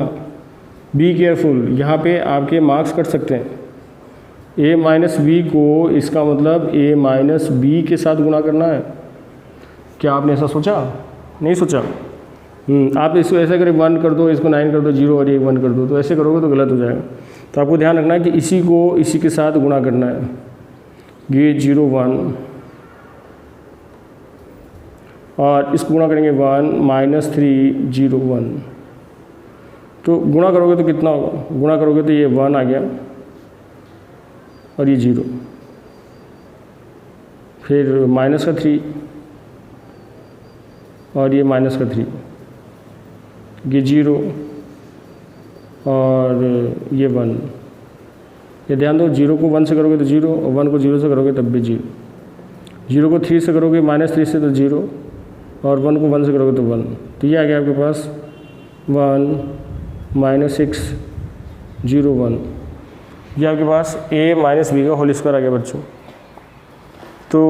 बी केयरफुल, यहाँ पे आपके मार्क्स कट सकते हैं। a माइनस बी को इसका मतलब a माइनस बी के साथ गुणा करना है। क्या आपने ऐसा सोचा? नहीं सोचा। आप इसको ऐसा करें 1 कर दो, इसको 9 कर दो, 0 और 1 कर दो, तो ऐसे करोगे तो गलत हो जाएगा। तो आपको ध्यान रखना है कि इसी को इसी के साथ गुणा करना है। ये 0 1 और इसको गुणा करेंगे 1 माइनस 3 0 1। तो गुणा करोगे तो कितना होगा? गुणा करोगे तो ये 1 आ गया और ये 0, फिर माइनस का 3 और ये माइनस का 3, ये 0 और ये 1। ये ध्यान दो, 0 को 1 से करोगे तो 0 और 1 को 0 से करोगे तब भी 0, 0 को 3 से करोगे माइनस 3 से तो 0 और 1 को 1 से करोगे तो 1। तो ये आ गया आपके पास 1 माइनस 6 0 1। ये आपके पास a माइनस बी का होल स्क्वायर आ गया बच्चों। तो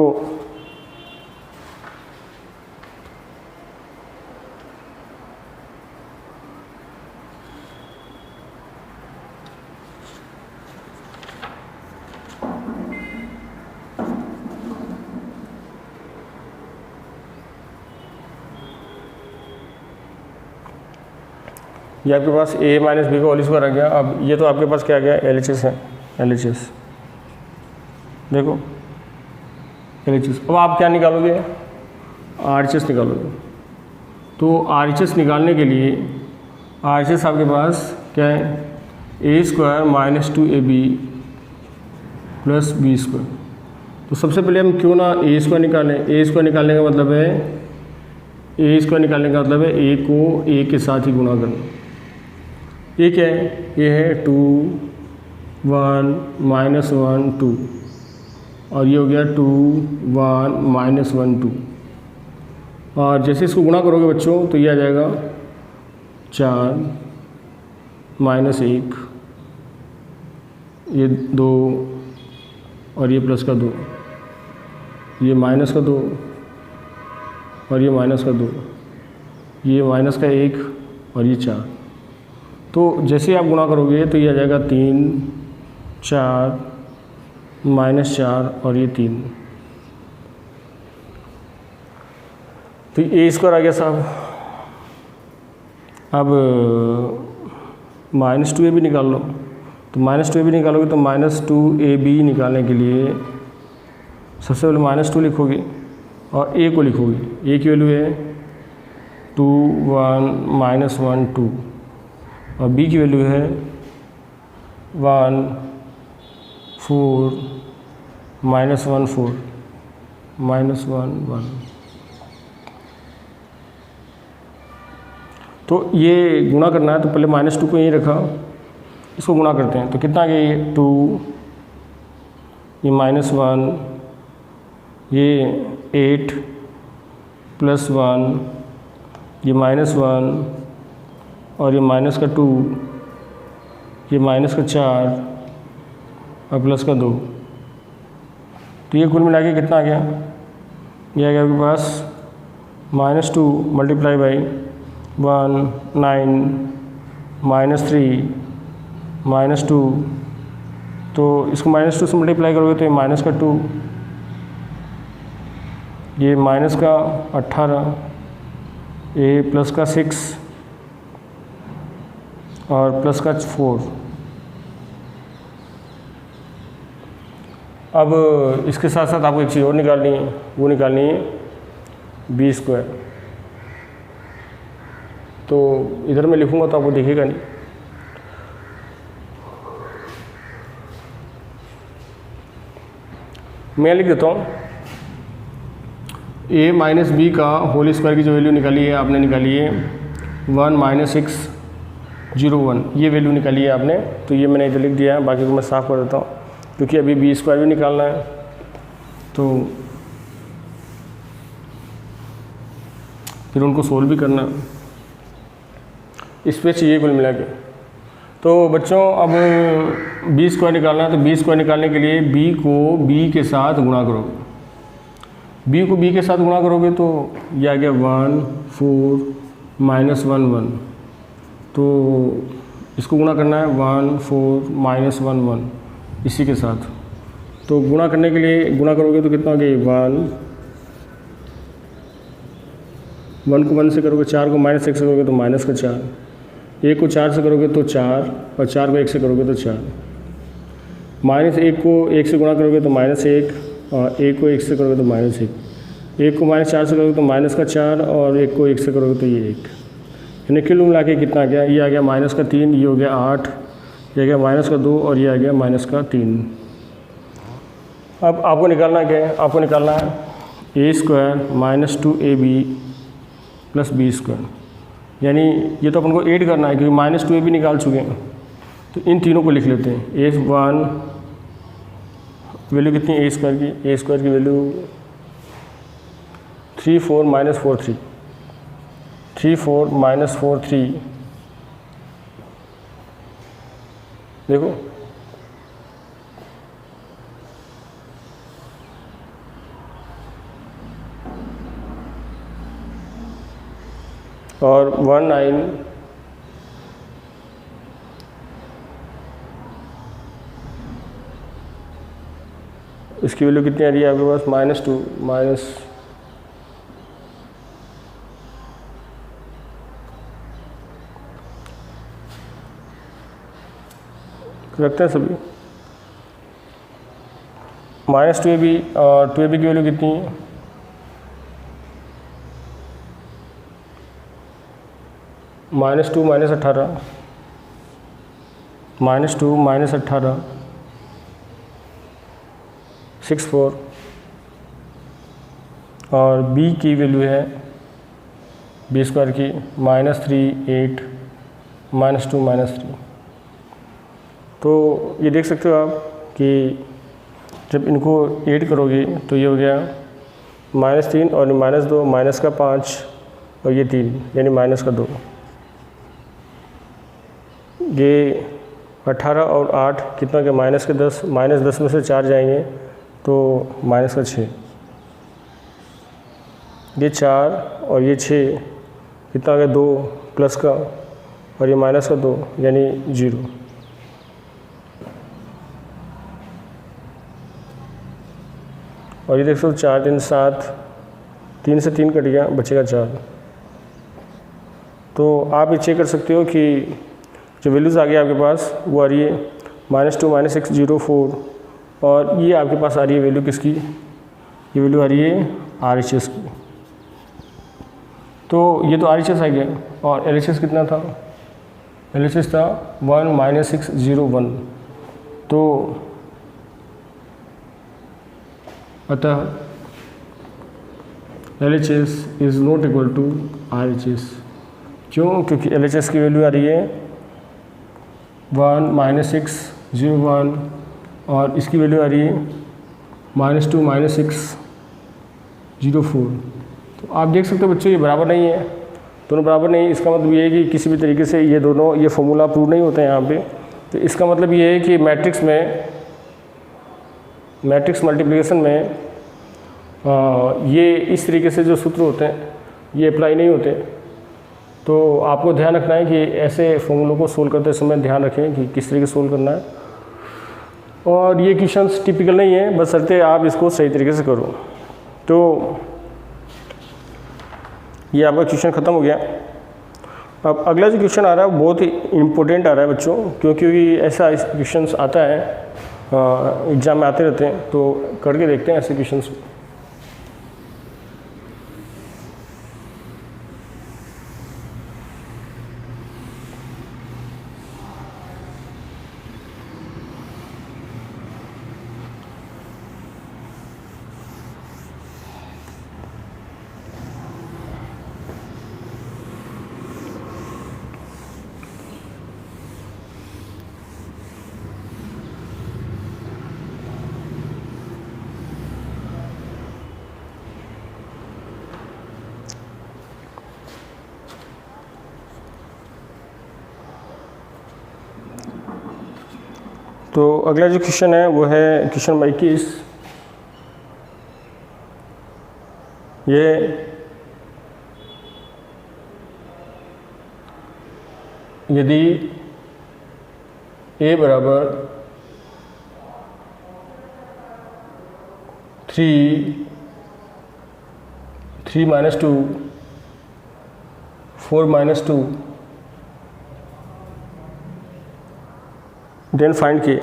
ये आपके पास a माइनस बी का होल स्क्वायर आ गया। अब ये तो आपके पास क्या आ गया? LHS है, LHS देखो LHS। अब आप क्या निकालोगे? RHS निकालोगे। तो RHS निकालने के लिए RHS आपके पास क्या है? a square minus 2ab plus B square. तो सबसे पहले हम क्यों ना a स्क्वायर निकालें? a स्क्वायर निकालने का मतलब है a को a के साथ ही गुणा करना। ये क्या है? ये है 2 1 माइनस 1 2 और ये हो गया 2 1 माइनस 1 2। और जैसे इसको गुणा करोगे बच्चों तो ये आ जाएगा 4 माइनस 1, ये 2 और ये प्लस का 2, ये माइनस का 2 और ये माइनस का 2, ये माइनस का 1 और ये 4। तो जैसे आप गुणा करोगे तो ये आ जाएगा 3 4 माइनस 4 और ये 3। तो a स्क्वायर आ गया साहब। अब माइनस 2ab निकाल लो। तो माइनस 2ab निकालोगे तो माइनस 2ab निकालने के लिए सबसे पहले माइनस 2 लिखोगे और a को लिखोगे। a की वैल्यू है 2 1 माइनस 1 2 और b की वैल्यू है 1 4 माइनस 1 4 माइनस 1 1। तो ये गुणा करना है तो पहले -2 को यहीं रखा, इसको गुणा करते हैं तो कितना आ गया ये 2, ये -1, ये 8 + 1, ये -1 और ये -2, ये -4 और +2। तो ये कुल मिला के कितना आ गया, ये आ गया आपके पास -2 × 1, 9, -3, -2, तो इसको -2 से मल्टीप्लाई करोगे तो ये -2, ये -18, ये +6 और +4। अब इसके साथ साथ आपको एक चीज़ और निकालनी है, वो निकालनी है b²। तो इधर मैं लिखूँगा तो आपको दिखेगा नहीं। मैं लिख देता हूँ, a - b का होल स्क्वायर की जो वैल्यू निकाली है आपने, निकाली है 1 - 601, ये वैल्यू निकाली है आपने। तो ये मैंने इधर लिख दिया है, बाकी को मैं साफ़ कर देता हूँ क्योंकि अभी b² भी निकालना है। तो फिर उनको सोल्व भी करना इस पे चाहिए कुल मिला के। तो बच्चों अब b² निकालना है, तो b² निकालने के लिए b को b के साथ गुणा करो। b को b के साथ गुणा करोगे तो ये आ गया 1, 4, -1, 1। तो इसको गुणा करना है 1, 4, -1, 1 इसी के साथ। तो गुणा करने के लिए गुणा करोगे तो कितना हो गया 1 को 1 से करोगे, 4 को -1 से करोगे तो -4, 1 को 4 से करोगे तो 4 और 4 को 1 से करोगे तो 4, -1 को 1 से गुणा करोगे तो -1 और 1 को 1 से करोगे तो -1, 1 को -4 से करोगे तो -4 और 1 को 1 से करोगे तो ये 1। यानी कुल मिला के कितना आ गया, ये आ गया -3, ये हो गया 8, ये आ गया -2 और ये आ गया -3। अब आपको निकालना क्या है, आपको निकालना है a² - 2ab + b²। यानी ये तो अपन को ऐड करना है क्योंकि -2ab निकाल चुके हैं। तो इन तीनों को लिख लेते हैं। a1 वैल्यू कितनी है a² की, a² की वैल्यू 3, 4 - 4, 3, 3, 4 - 4, 3। देखो और 1, 9, इसकी वैल्यू कितनी आ रही है आपके पास -2 रखते हैं सभी -2ab और 2ab की वैल्यू कितनी है -2 - 18, -2 - 18 64 और b की वैल्यू है b² की -3, 8 -2 -3। तो ये देख सकते हो आप कि जब इनको ऐड करोगे तो ये हो गया -3 और -2 -5 और ये 3 यानी -2। ये 18 और 8 कितना के -10, -10 में से 4 जाएंगे तो -6। ये 4 और ये 6 कितना आ गया 2 प्लस का और ये -2 यानी 0। और ये देख सकते 4, 3, 7, 3 से 3 कट गया, बचेगा 4। तो आप ये चेक कर सकते हो कि जो वैल्यूज़ आ गई आपके पास वो आ रही है -2 - 604 और ये आपके पास आ रही है वैल्यू किसकी, ये वैल्यू आ रही है RHS की। तो ये तो RHS आ गया और LHS कितना था, LHS था 1 - 601। तो अतः LHS is not equal to RHS, क्यों? क्योंकि LHS की वैल्यू आ रही है 1 -6 0 1 और इसकी वैल्यू आ रही है -2 -6 0 4। तो आप देख सकते हो बच्चों ये बराबर नहीं है, दोनों बराबर नहीं है। इसका मतलब ये है कि किसी भी तरीके से ये दोनों ये फॉर्मूला प्रूव नहीं होते हैं यहाँ पे। तो इसका मतलब ये है कि मैट्रिक्स मल्टीप्लिकेशन में ये इस तरीके से जो सूत्र होते हैं ये अप्लाई नहीं होते। तो आपको ध्यान रखना है कि ऐसे फॉर्मूलों को सोल्व करते समय ध्यान रखें कि किस तरीके से सोल्व करना है। और ये क्वेश्चंस टिपिकल नहीं है, बशर्ते आप इसको सही तरीके से करो। तो ये आपका क्वेश्चन ख़त्म हो गया। अब अगला जो क्वेश्चन आ रहा है वो बहुत ही इम्पोर्टेंट आ रहा है बच्चों, क्योंकि ऐसा क्वेश्चन आता है एग्ज़ाम में आते रहते हैं, तो करके देखते हैं ऐसे क्वेश्चंस। तो अगला जो क्वेश्चन है वो है क्वेश्चन नंबर 21। ये यदि a बराबर 3 -2 4 -2 देन फाइंड के,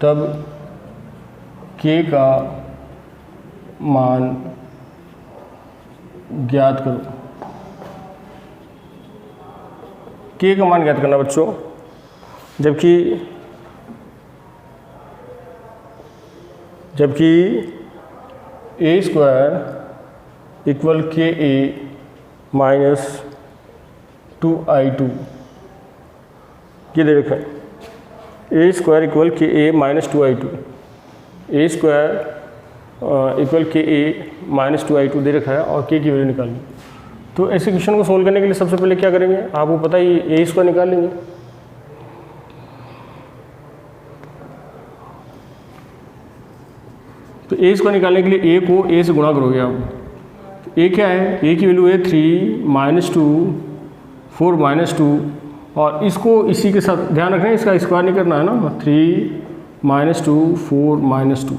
तब k का मान ज्ञात करो। k का मान ज्ञात करना बच्चों, जबकि a² इक्वल KA -2I2 ये दे रखा है। a² equal KA -2I2, a² equal KA -2I2 दे रखा है और k की वैल्यू निकालनी। तो ऐसे क्वेश्चन को सोल्व करने के लिए सबसे पहले क्या करेंगे, आपको पता ही a² निकाल लेंगे। तो a² निकालने के लिए a को a से गुणा करोगे आप। तो a क्या है, a की वैल्यू है 3 -2 4 -2 और इसको इसी के साथ ध्यान रखना है, इसका स्क्वायर नहीं करना है ना। 3 -2 4 -2,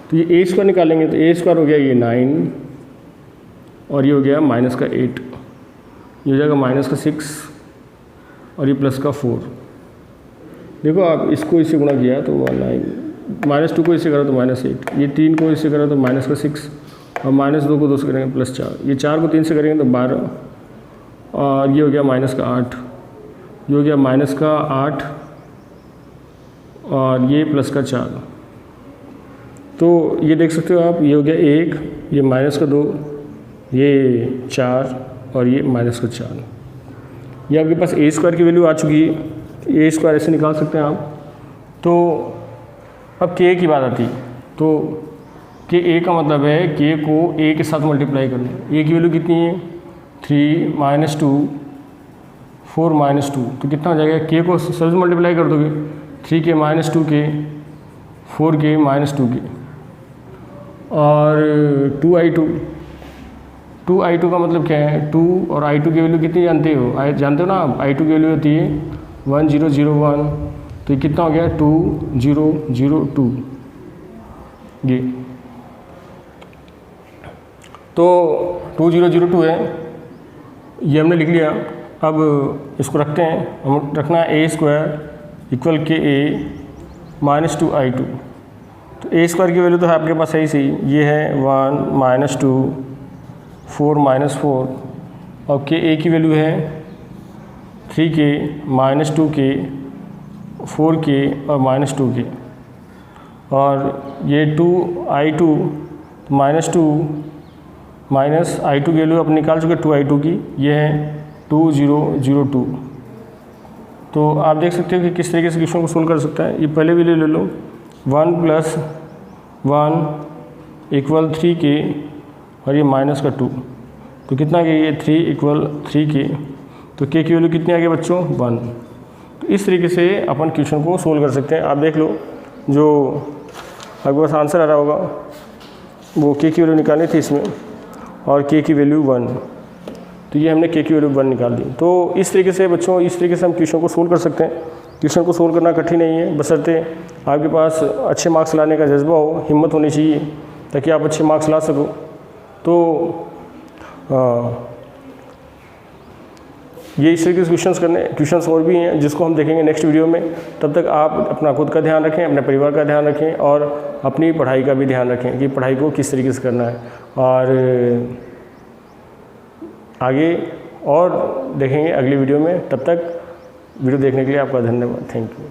तो ये a² निकालेंगे तो a² हो गया ये 9 और ये हो गया -8, ये हो जाएगा -6 और ये +4। देखो आप इसको इससे गुणा किया तो 9 -2 को इससे करा तो -8, ये 3 को इससे करा तो -6 और -2 को 2 से करेंगे +4, ये 4 को 3 से करेंगे तो 12 और ये हो गया -8, ये हो गया -8 और ये +4। तो ये देख सकते हो आप, ये हो गया 1, ये -2, ये 4 और ये -4। ये आपके पास a² की वैल्यू आ चुकी है। a² ऐसे निकाल सकते हैं आप। तो अब k की बात आती है, तो a का मतलब है k को a के साथ मल्टीप्लाई करना। a की वैल्यू कितनी है 3 -2 4 -2, तो कितना हो जाएगा, k को सबसे मल्टीप्लाई कर दोगे 3k -2k 4k -2k और 2i2 का मतलब क्या है, 2 और i2 की वैल्यू कितनी जानते हो ना आप, i2 की वैल्यू होती है 1001, तो ये कितना हो गया 2002 ये, तो 2002 है, ये हमने लिख लिया। अब इसको रखते हैं, हम रखना है a² इक्वल KA -2I2। तो a² की वैल्यू तो है आपके पास सही सही, ये है 1 -2 4 -4 और KA की वैल्यू है 3k -2k 4k और -2k और ये 2i2 -2 -i2 की वैल्यू अपने निकाल चुके 2i2 की, ये है 2002। तो आप देख सकते हो कि किस तरीके से क्वेश्चन को सोल्व कर सकता है। ये पहले भी ले लो 1 + 1 = 3k और ये -2, तो कितना के ये 3 = 3k, तो k की वैल्यू कितनी आ गई बच्चों 1। तो इस तरीके से अपन क्वेश्चन को सोल्व कर सकते हैं। आप देख लो जो आपके पास आंसर आ रहा होगा वो k की वैल्यू निकालनी थी इसमें और k की वैल्यू 1, तो ये हमने k की वैल्यू 1 निकाल दी। तो इस तरीके से बच्चों इस तरीके से हम क्वेश्चन को सोल्व कर सकते हैं। क्वेश्चन को सोल्व करना कठिन नहीं है, बशर्ते आपके पास अच्छे मार्क्स लाने का जज्बा हो, हिम्मत होनी चाहिए ताकि आप अच्छे मार्क्स ला सको। तो ये इस तरीके से क्वेश्चंस और भी हैं जिसको हम देखेंगे नेक्स्ट वीडियो में। तब तक आप अपना खुद का ध्यान रखें, अपने परिवार का ध्यान रखें और अपनी पढ़ाई का भी ध्यान रखें कि पढ़ाई को किस तरीके से करना है। और आगे और देखेंगे अगली वीडियो में। तब तक वीडियो देखने के लिए आपका धन्यवाद। Thank you.